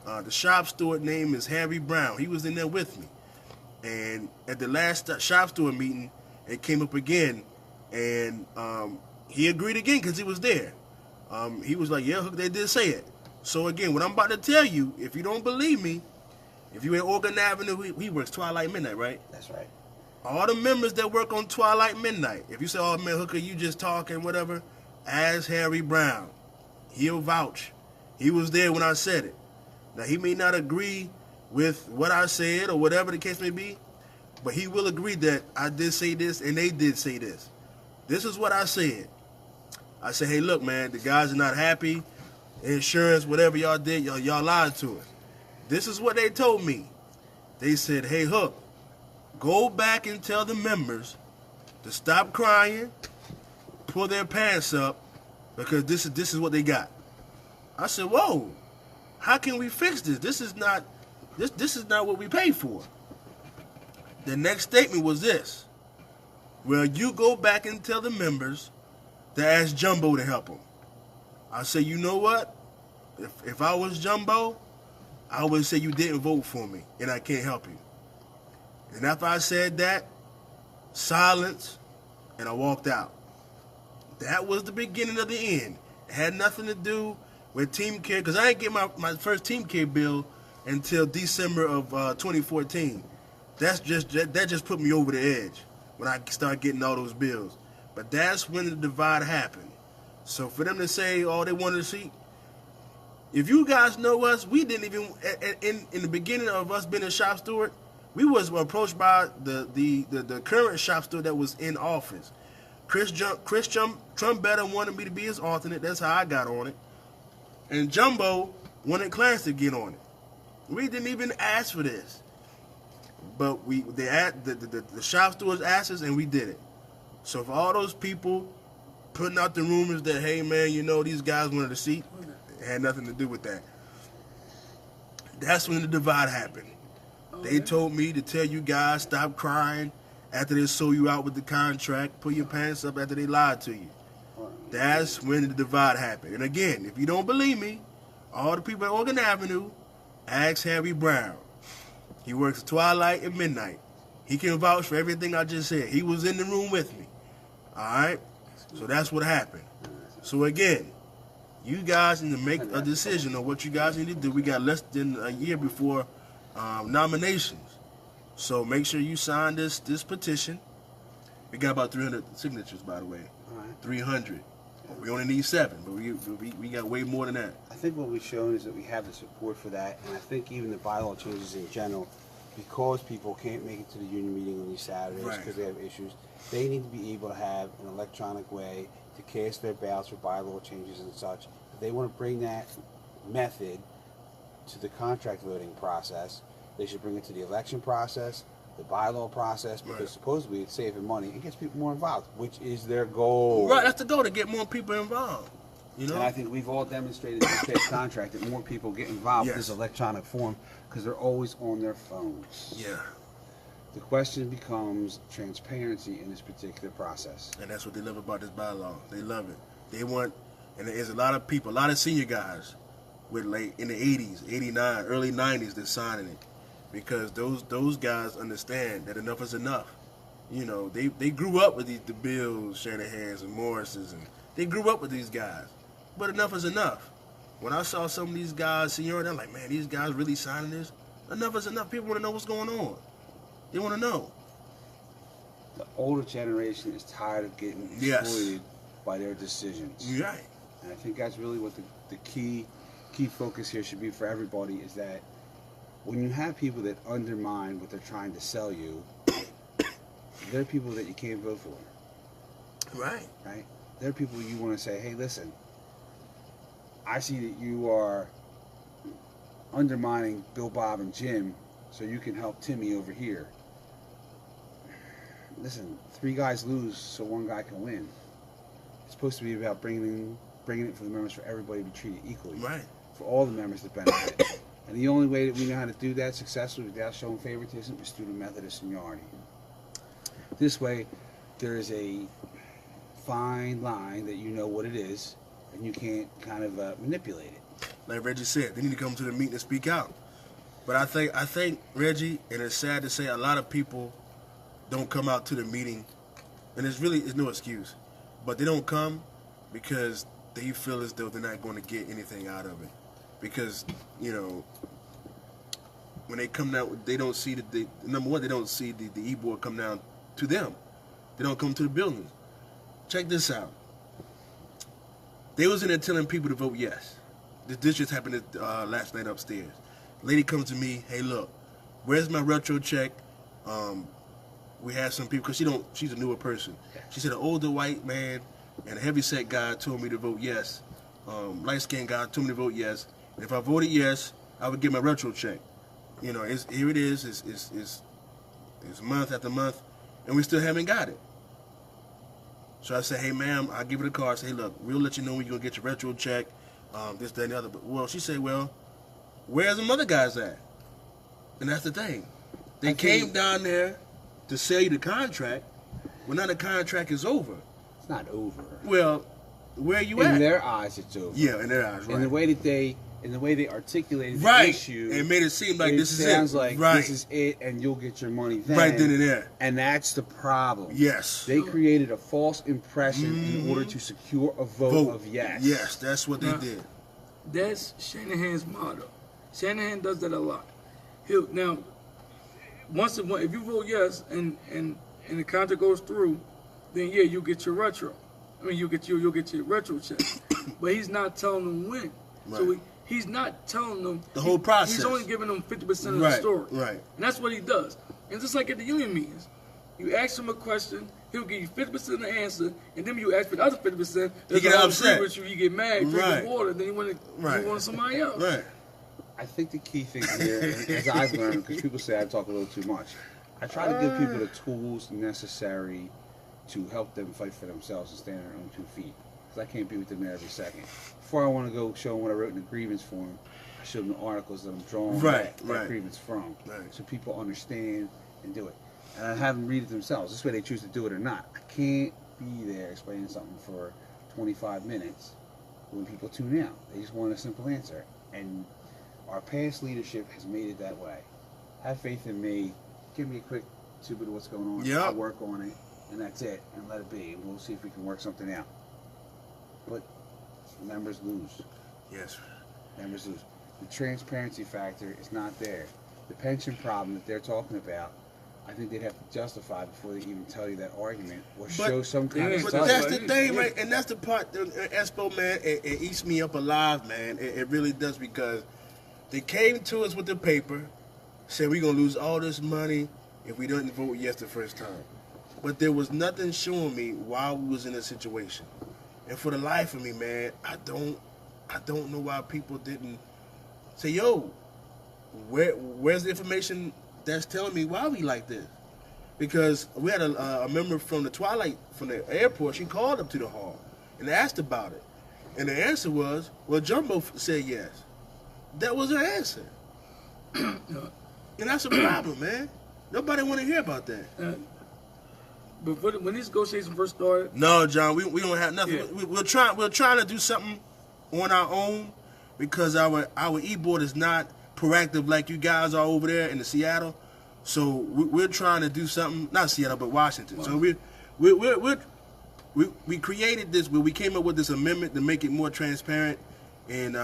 [SPEAKER 1] the shop steward name is Harry Brown. He was in there with me. And at the last shop steward meeting, it came up again. And he agreed again because he was there. He was like, yeah, they did say it. So again, what I'm about to tell you, if you don't believe me, if you at Oregon Avenue, he works Twilight Midnight, right?
[SPEAKER 4] That's right.
[SPEAKER 1] All the members that work on Twilight Midnight, if you say, oh man, Hooker, you just talking, whatever, ask Harry Brown. He'll vouch. He was there when I said it. Now, he may not agree with what I said or whatever the case may be, but he will agree that I did say this and they did say this. This is what I said. I said, hey, look, man, the guys are not happy. Insurance, whatever y'all did, y'all lied to us. This is what they told me. They said, hey, Hook, go back and tell the members to stop crying, pull their pants up, because this is what they got. I said, whoa, how can we fix this? This is not what we paid for. The next statement was this. Well, you go back and tell the members to ask Jumbo to help them. I said, you know what? If I was Jumbo, I would say you didn't vote for me and I can't help you. And after I said that, silence, and I walked out. That was the beginning of the end. It had nothing to do with Team Care, because I didn't get my first Team Care bill until December of 2014. That just put me over the edge when I started getting all those bills. But that's when the divide happened. So for them to say all they wanted to see, if you guys know us, we didn't even, in the beginning of us being a shop steward, we was approached by the current shop steward that was in office. Chris Trumpetta wanted me to be his alternate. That's how I got on it. And Jumbo wanted Clarence to get on it. We didn't even ask for this. But the shop stewards asked us, and we did it. So for all those people putting out the rumors that, hey, man, you know, these guys wanted a seat, it had nothing to do with that. That's when the divide happened. They told me to tell you guys, stop crying after they sold you out with the contract, pull your pants up after they lied to you. That's when the divide happened. And again, if you don't believe me, all the people at Oregon Avenue, ask Harry Brown. He works twilight and midnight. He can vouch for everything I just said. He was in the room with me. All right? So that's what happened. So again, you guys need to make a decision on what you guys need to do. We got less than a year before nominations. So make sure you sign this petition. We got about 300 signatures, by the way.
[SPEAKER 4] All right.
[SPEAKER 1] 300. We only need 7, but we got way more than that.
[SPEAKER 4] I think what we've shown is that we have the support for that, and I think even the bylaw changes in general, because people can't make it to the union meeting on these Saturdays because they have issues, they need to be able to have an electronic way to cast their ballots for bylaw changes and such. If they want to bring that method to the contract voting process, they should bring it to the election process, the bylaw process, because supposedly it's saving money. It gets people more involved, which is their goal.
[SPEAKER 1] Right, that's the goal, to get more people involved. You know?
[SPEAKER 4] And I think we've all demonstrated in this past contract that more people get involved with this electronic form because they're always on their phones.
[SPEAKER 1] Yeah.
[SPEAKER 4] The question becomes transparency in this particular process.
[SPEAKER 1] And that's what they love about this bylaw. They love it. They want, and there's a lot of people, a lot of senior guys with like in the 80s, 89, early 90s that's signing it. Because those guys understand that enough is enough. You know, they grew up with the Bills, Shanahans, and Morrises, and they grew up with these guys. But enough is enough. When I saw some of these guys, senior, I'm like, man, these guys really signing this? Enough is enough. People want to know what's going on. They want to know.
[SPEAKER 4] The older generation is tired of getting exploited by their decisions.
[SPEAKER 1] Right.
[SPEAKER 4] And I think that's really what the key focus here should be for everybody, is that when you have people that undermine what they're trying to sell you, they're people that you can't vote for.
[SPEAKER 1] Right.
[SPEAKER 4] Right? They're people you want to say, hey, listen, I see that you are undermining Bill, Bob, and Jim, so you can help Timmy over here. Listen, 3 guys lose so 1 guy can win. It's supposed to be about bringing it for the members, for everybody to be treated equally.
[SPEAKER 1] Right.
[SPEAKER 4] For all the members to benefit. And the only way that we know how to do that successfully without showing favoritism is through the method of seniority. This way, there is a fine line that you know what it is, and you can't kind of manipulate it.
[SPEAKER 1] Like Reggie said, they need to come to the meeting and speak out. But I think Reggie, and it's sad to say, a lot of people don't come out to the meeting, and it's no excuse, but they don't come because they feel as though they're not going to get anything out of it. Because, you know, when they come down, they don't see number one, they don't see the e-board come down to them. They don't come to the buildings. Check this out. They was in there telling people to vote yes. This just happened last night upstairs. Lady comes to me, hey, look, where's my retro check? We had some people, because she's a newer person. She said an older white man and a heavyset guy told me to vote yes. Light-skinned guy told me to vote yes. If I voted yes, I would get my retro check. You know, here it is. It's month after month, and we still haven't got it. So I said, hey, ma'am, I'll give her the card. I say, hey, look, we'll let you know when you're going to get your retro check, this, that, and the other. But, well, she said, well, where's the other guys at? And that's the thing. They came down there to sell you the contract. Well, now the contract is over.
[SPEAKER 4] It's not over.
[SPEAKER 1] Well, where are you at?
[SPEAKER 4] In their eyes, it's over.
[SPEAKER 1] Yeah, in their eyes, right.
[SPEAKER 4] In the way they articulated the
[SPEAKER 1] right.
[SPEAKER 4] issue,
[SPEAKER 1] and made it seem like this is it.
[SPEAKER 4] Sounds like
[SPEAKER 1] right.
[SPEAKER 4] this is it, and you'll get your money then.
[SPEAKER 1] Right then and there.
[SPEAKER 4] And that's the problem.
[SPEAKER 1] Yes.
[SPEAKER 4] They created a false impression in order to secure a vote of yes.
[SPEAKER 1] Yes, that's what they did.
[SPEAKER 3] That's Shanahan's motto. Shanahan does that a lot. If you vote yes and the contract goes through, then yeah, you get your retro. I mean, you'll get your retro check. But he's not telling them when.
[SPEAKER 1] Right.
[SPEAKER 3] So he's not telling them
[SPEAKER 1] the whole process.
[SPEAKER 3] He's only giving them 50% of the story.
[SPEAKER 1] Right.
[SPEAKER 3] And that's what he does. And just like at the union meetings, you ask him a question, he'll give you 50% of the answer, and then you ask for the other 50%.
[SPEAKER 1] He get upset.
[SPEAKER 3] With you, you get mad, drink
[SPEAKER 1] right.
[SPEAKER 3] the water, then you want somebody else.
[SPEAKER 1] Right.
[SPEAKER 4] I think the key thing here, as I've learned, because people say I talk a little too much, I try to give people the tools necessary to help them fight for themselves and stand on their own 2 feet. Because I can't be with them there every second. Before I want to go show them what I wrote in the grievance form, I show them the articles that I'm drawing that grievance from, so people understand and do it. And I have them read it themselves. This way they choose to do it or not. I can't be there explaining something for 25 minutes when people tune out. They just want a simple answer. And our past leadership has made it that way. Have faith in me. Give me a quick tidbit of what's going on.
[SPEAKER 1] Yep.
[SPEAKER 4] I'll work on it, and that's it. And let it be. And we'll see if we can work something out. But members lose.
[SPEAKER 1] Yes.
[SPEAKER 4] Members lose. The transparency factor is not there. The pension problem that they're talking about, I think they'd have to justify before they even tell you that argument or show some kind of
[SPEAKER 1] But
[SPEAKER 4] study.
[SPEAKER 1] that's the thing, right? And that's the part, Espo, man, it eats me up alive, man. It really does, because they came to us with the paper, said we're going to lose all this money if we didn't vote yes the first time. But there was nothing showing me why we was in this situation. And for the life of me, man, I don't know why people didn't say, yo, where's the information that's telling me why we like this? Because we had a member from the airport. She called up to the hall and asked about it. And the answer was, well, Jumbo said yes. That was her answer. And that's a problem, man. Nobody want to hear about that.
[SPEAKER 3] But when these negotiations first started,
[SPEAKER 1] no, John, we don't have nothing.
[SPEAKER 3] Yeah.
[SPEAKER 1] We're trying to do something on our own, because our e-board is not proactive like you guys are over there in the Seattle. So we're trying to do something, not Seattle, but Washington. So we created this, but we came up with this amendment to make it more transparent and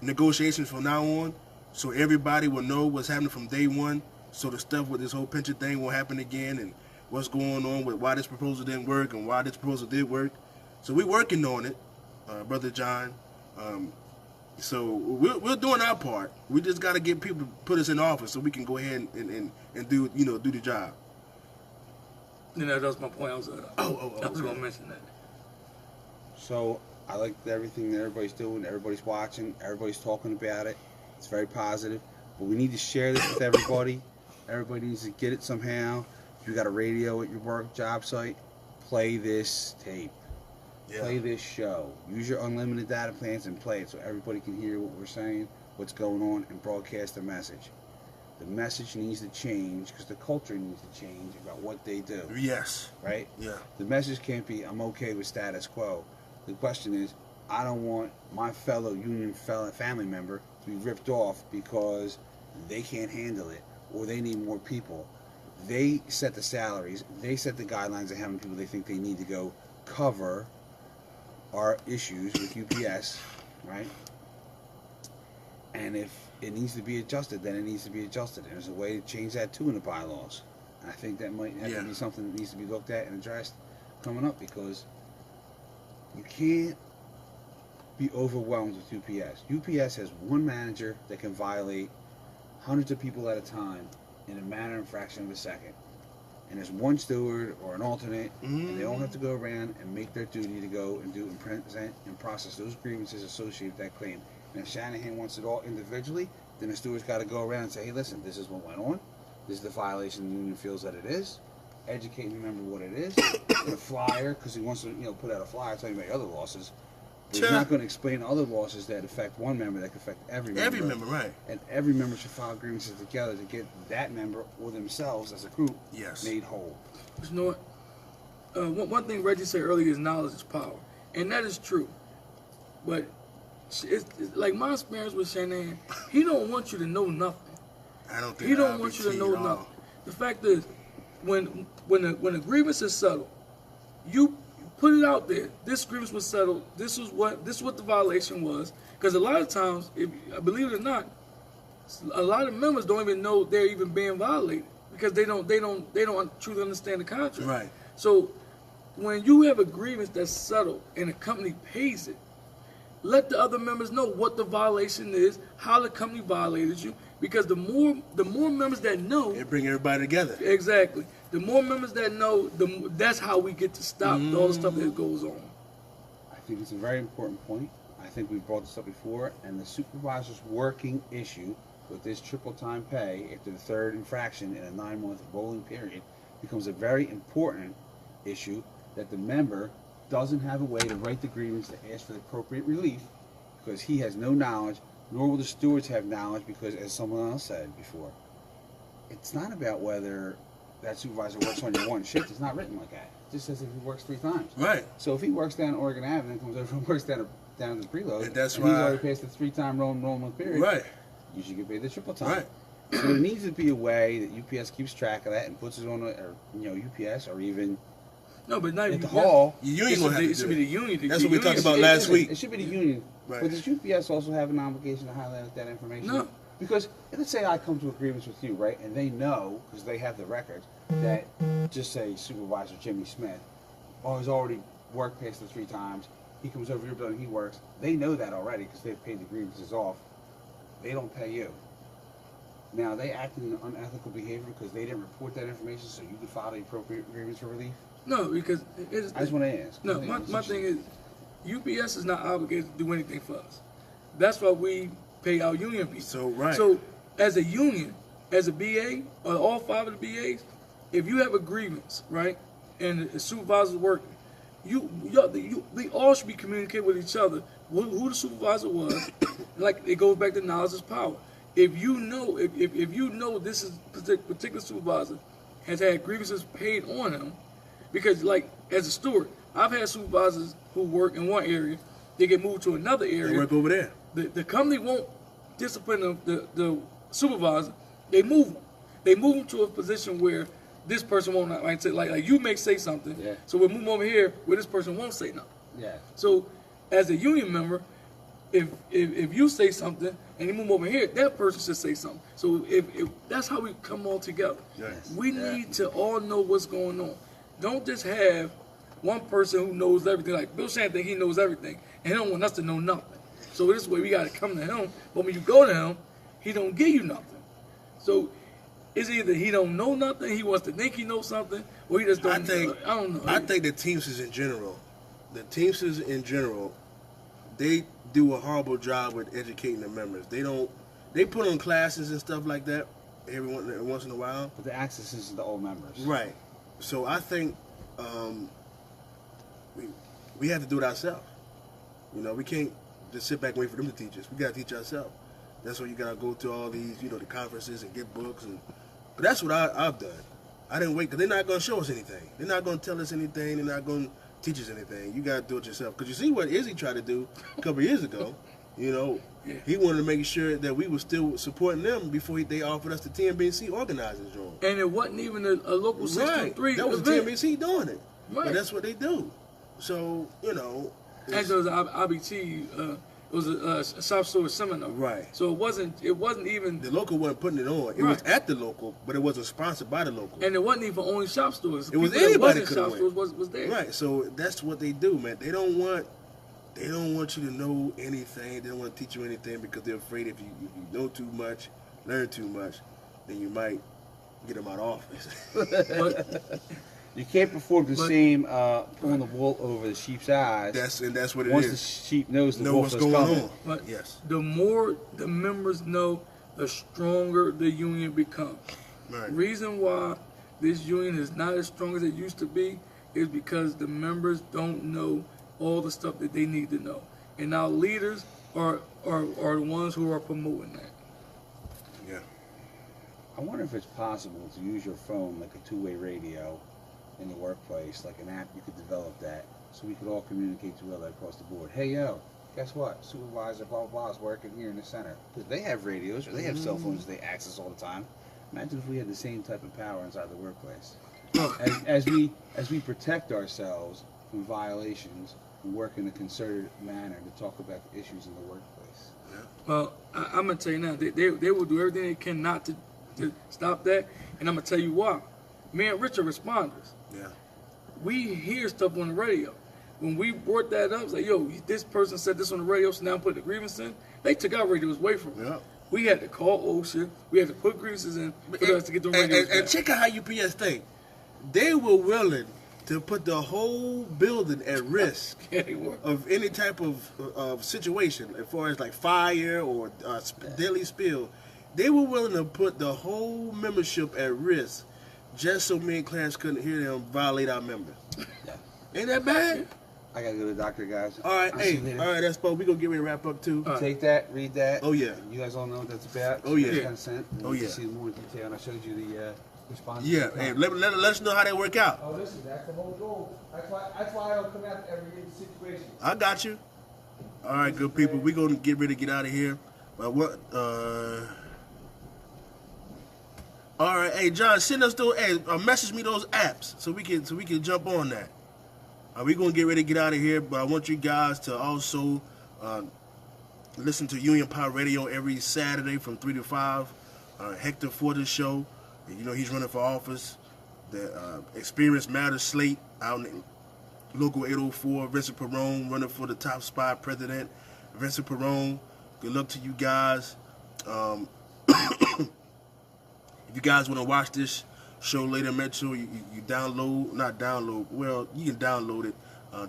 [SPEAKER 1] negotiations from now on, so everybody will know what's happening from day one. So the stuff with this whole pension thing won't happen again, and what's going on with why this proposal didn't work and why this proposal did work. So we're working on it, Brother John. So we're doing our part. We just got to get people to put us in office so we can go ahead and do the job.
[SPEAKER 3] that was my point. I was going to mention that.
[SPEAKER 4] So I like everything that everybody's doing. Everybody's watching. Everybody's talking about it. It's very positive. But we need to share this with everybody. Everybody needs to get it somehow. If you got a radio at your work job site, play this tape. Yeah. Play this show. Use your unlimited data plans and play it so everybody can hear what we're saying, what's going on, and broadcast the message. The message needs to change because the culture needs to change about what they do.
[SPEAKER 1] Yes.
[SPEAKER 4] Right?
[SPEAKER 1] Yeah.
[SPEAKER 4] The message can't be, I'm okay with status quo. The question is, I don't want my fellow union family member to be ripped off because they can't handle it or they need more people. They set the salaries. They set the guidelines of how many people they think they need to go cover our issues with UPS, right? And if it needs to be adjusted, then it needs to be adjusted. And there's a way to change that too in the bylaws. And I think that might have to be something that needs to be looked at and addressed coming up, because you can't be overwhelmed with UPS. UPS has one manager that can violate hundreds of people at a time in a matter and fraction of a second. and there's one steward or an alternate, and they all have to go around and make their duty to go and do and present and process those grievances associated with that claim. And if Shanahan wants it all individually, then the steward's got to go around and say, hey, listen, this is what went on. This is the violation the union feels that it is. Educate the member what it is. Put a flyer, because he wants to, put out a flyer telling you about other losses. But he's not going to explain other losses that affect one member that could affect every member.
[SPEAKER 1] Every member, right.
[SPEAKER 4] And every member should file grievances together to get that member or themselves as a group made whole.
[SPEAKER 3] You know what? One thing Reggie said earlier is knowledge is power. And that is true. But it's like my experience with Shanahan, he don't want you to know nothing.
[SPEAKER 1] I don't think
[SPEAKER 3] he don't want you to know nothing. The fact is, when a grievance is settled, you put it out there. This grievance was settled. This is what the violation was. Because a lot of times, believe it or not, a lot of members don't even know they're even being violated because they don't truly understand the contract.
[SPEAKER 1] Right.
[SPEAKER 3] So when you have a grievance that's settled and the company pays it, let the other members know what the violation is, how the company violated you. Because the more members that know,
[SPEAKER 1] it bring everybody together.
[SPEAKER 3] Exactly. The more members that know, that's how we get to stop all the stuff that goes on.
[SPEAKER 4] I think it's a very important point. I think we brought this up before, and the supervisor's working issue with this triple time pay after the third infraction in a 9-month rolling period becomes a very important issue that the member doesn't have a way to write the grievance to ask for the appropriate relief because he has no knowledge, nor will the stewards have knowledge because, as someone else said before, it's not about whether that supervisor works on your one shift. It's not written like that. It just says if he works 3 times.
[SPEAKER 1] Right.
[SPEAKER 4] So if he works down Oregon Avenue and comes over and works down at the preload,
[SPEAKER 1] and that's
[SPEAKER 4] and
[SPEAKER 1] why
[SPEAKER 4] he's already passed the 3-time rolling period,
[SPEAKER 1] right,
[SPEAKER 4] you should get paid the triple time.
[SPEAKER 1] right.
[SPEAKER 4] So there needs to be a way that UPS keeps track of that and puts it on, UPS or even
[SPEAKER 3] No, but not
[SPEAKER 4] at the
[SPEAKER 3] UPS.
[SPEAKER 4] hall.
[SPEAKER 1] The union gonna have to
[SPEAKER 3] It should
[SPEAKER 1] do
[SPEAKER 3] be
[SPEAKER 1] it.
[SPEAKER 3] the union.
[SPEAKER 1] That's what we talked about
[SPEAKER 4] It-
[SPEAKER 1] last week.
[SPEAKER 4] It should be the union.
[SPEAKER 1] Right.
[SPEAKER 4] But does UPS also have an obligation to highlight that information?
[SPEAKER 3] No.
[SPEAKER 4] Because let's say I come to agreements with you, right, and they know, because they have the records, that just say Supervisor Jimmy Smith, he's already worked past the 3 times. He comes over your building, he works. They know that already because they've paid the grievances off. They don't pay you. Now, they acted in unethical behavior because they didn't report that information so you could file the appropriate grievance for relief?
[SPEAKER 3] No, because
[SPEAKER 4] I just want to ask.
[SPEAKER 3] No, my thing is, UPS is not obligated to do anything for us. That's why we pay our union people.
[SPEAKER 1] So, right.
[SPEAKER 3] So, as a union, as a BA, or all 5 of the BAs, if you have a grievance, right, and the supervisor's working, they all should be communicating with each other who the supervisor was. Like it goes back to knowledge is power. If you know, if you know this is particular supervisor has had grievances paid on him, because like as a steward, I've had supervisors who work in one area, they get moved to another area.
[SPEAKER 1] They work over there.
[SPEAKER 3] The company won't discipline the supervisor. They move them. They move them to a position where this person won't, like you may say something.
[SPEAKER 4] Yeah.
[SPEAKER 3] So we'll move them over here where this person won't say nothing.
[SPEAKER 4] Yeah.
[SPEAKER 3] So as a union member, if you say something and you move over here, that person should say something. So if that's how we come all together.
[SPEAKER 1] Yes.
[SPEAKER 3] We need to all know what's going on. Don't just have one person who knows everything. Like Bill Shannon think he knows everything, and he don't want us to know nothing. So this way we got to come to him. But when you go to him, he don't give you nothing. So it's either he don't know nothing, he wants to think he knows something, or he just don't. I don't know.
[SPEAKER 1] I think the Teamsters in general, they do a horrible job with educating the members. They put on classes and stuff like that every once in a while.
[SPEAKER 4] But the access is to the old members.
[SPEAKER 1] Right. So I think we have to do it ourselves. We can't just sit back and wait for them to teach us. We got to teach ourselves. That's why you got to go to all these, the conferences and get books. But that's what I've done. I didn't wait because they're not going to show us anything. They're not going to tell us anything. They're not going to teach us anything. You got to do it yourself. Because you see what Izzy tried to do a couple of years ago. He wanted to make sure that we were still supporting them before they offered us the TMBC organizing joint.
[SPEAKER 3] And it wasn't even a local 623
[SPEAKER 1] Right. That was
[SPEAKER 3] event.
[SPEAKER 1] the TMBC doing it.
[SPEAKER 3] Right.
[SPEAKER 1] But that's what they do. So,
[SPEAKER 3] And there was IBT. It was a shop store seminar.
[SPEAKER 1] Right.
[SPEAKER 3] So it wasn't even.
[SPEAKER 1] The local wasn't putting it on. It was at the local, but it wasn't sponsored by the local.
[SPEAKER 3] And it wasn't even only shop stores.
[SPEAKER 1] It was
[SPEAKER 3] People that
[SPEAKER 1] anybody
[SPEAKER 3] wasn't
[SPEAKER 1] could
[SPEAKER 3] shop
[SPEAKER 1] win.
[SPEAKER 3] stores was there.
[SPEAKER 1] Right. So that's what they do, man. They don't want you to know anything. They don't want to teach you anything because they're afraid if you know too much, learn too much, then you might Get him out of office.
[SPEAKER 3] But
[SPEAKER 4] You can't perform the
[SPEAKER 3] But-
[SPEAKER 4] same pulling the wool over the sheep's eyes.
[SPEAKER 1] That's what it
[SPEAKER 4] once
[SPEAKER 1] is.
[SPEAKER 4] the sheep knows the
[SPEAKER 1] Know
[SPEAKER 4] wolf
[SPEAKER 1] what's
[SPEAKER 4] is
[SPEAKER 1] going
[SPEAKER 4] coming.
[SPEAKER 1] on.
[SPEAKER 3] But
[SPEAKER 1] Yes.
[SPEAKER 3] the more the members know, the stronger the union becomes.
[SPEAKER 1] Right.
[SPEAKER 3] Reason why this union is not as strong as it used to be is because the members don't know all the stuff that they need to know. And our leaders are the ones who are promoting that.
[SPEAKER 1] Yeah.
[SPEAKER 4] I wonder if it's possible to use your phone like a two-way radio in the workplace, like an app. You could develop that so we could all communicate to each other across the board. Hey, yo, guess what? Supervisor blah blah blah is working here in the center because they have radios or they have cell phones they access all the time. Imagine if we had the same type of power inside the workplace. As we protect ourselves from violations and work in a concerted manner to talk about the issues in the workplace.
[SPEAKER 3] Well, I'm going to tell you now, they will do everything they can not to stop that. And I'm going to tell you why. Me and Rich are responders.
[SPEAKER 1] Yeah.
[SPEAKER 3] We hear stuff on the radio. When we brought that up, it's like, yo, this person said this on the radio, so now I'm putting the grievance in. They took our radios away from us.
[SPEAKER 1] Yeah.
[SPEAKER 3] We had to call OSHA. We had to put grievances in for us to get the radios
[SPEAKER 1] And
[SPEAKER 3] back.
[SPEAKER 1] check out how UPS think. They were willing to put the whole building at risk
[SPEAKER 3] Yeah, they were.
[SPEAKER 1] of any type of situation, as far as like fire or deadly spill. They were willing to put the whole membership at risk just so me and Clarence couldn't hear them violate our members.
[SPEAKER 4] Yeah.
[SPEAKER 1] Ain't that bad?
[SPEAKER 4] I gotta go to the doctor, guys.
[SPEAKER 1] All right,
[SPEAKER 4] I'll see you
[SPEAKER 1] hey,
[SPEAKER 4] later.
[SPEAKER 1] all right, that's Bo. We gonna get ready to wrap up too.
[SPEAKER 3] All right.
[SPEAKER 4] Take that, read that.
[SPEAKER 1] Oh, yeah.
[SPEAKER 4] You guys all know what that's about.
[SPEAKER 1] Oh, yeah.
[SPEAKER 4] Consent.
[SPEAKER 1] Oh,
[SPEAKER 4] You can
[SPEAKER 1] yeah.
[SPEAKER 4] see more in detail, and I showed you the response.
[SPEAKER 1] Yeah, hey, let us know how they work out.
[SPEAKER 4] Oh, listen, that's the whole goal. That's why I don't come out every situation.
[SPEAKER 1] I got you. All right, good people. We're gonna get ready to get out of here. But what? All right, hey John, send us those. Hey, message me those apps so we can jump on that. We're gonna get ready to get out of here, but I want you guys to also listen to Union Power Radio every Saturday from 3 to 5. Hector Fortis show. You know he's running for office. The Experience Matters slate out in Local 804. Vincent Perone running for the top spot. President Vincent Perone. Good luck to you guys. If you guys want to watch this show later, make sure you not download, well, you can download it,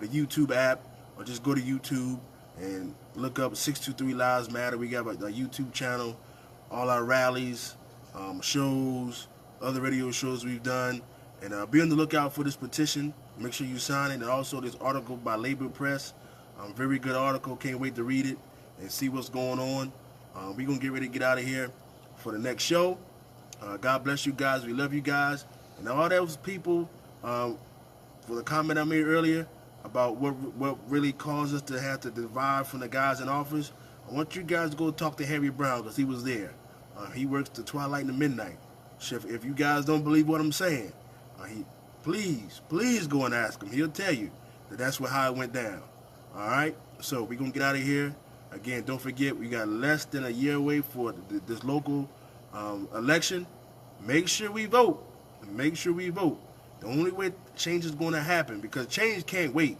[SPEAKER 1] the YouTube app, or just go to YouTube and look up 623 Lives Matter. We got a YouTube channel, all our rallies, shows, other radio shows we've done. And be on the lookout for this petition. Make sure you sign it. And also this article by Labor Press. Very good article. Can't wait to read it and see what's going on. We're going to get ready to get out of here for the next show. God bless you guys. We love you guys. And all those people, for the comment I made earlier about what really caused us to have to divide from the guys in office, I want you guys to go talk to Harry Brown because he was there. He works the twilight and the midnight. If you guys don't believe what I'm saying, please go and ask him. He'll tell you that's how it went down. All right? So we're going to get out of here. Again, don't forget, we got less than a year away for this local election. Make sure we vote. Make sure we vote. The only way change is going to happen, because change can't wait,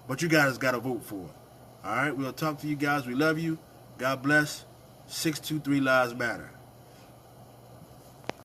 [SPEAKER 1] but you guys got to vote for it. All right? We'll talk to you guys. We love you. God bless. 623 Lives Matter.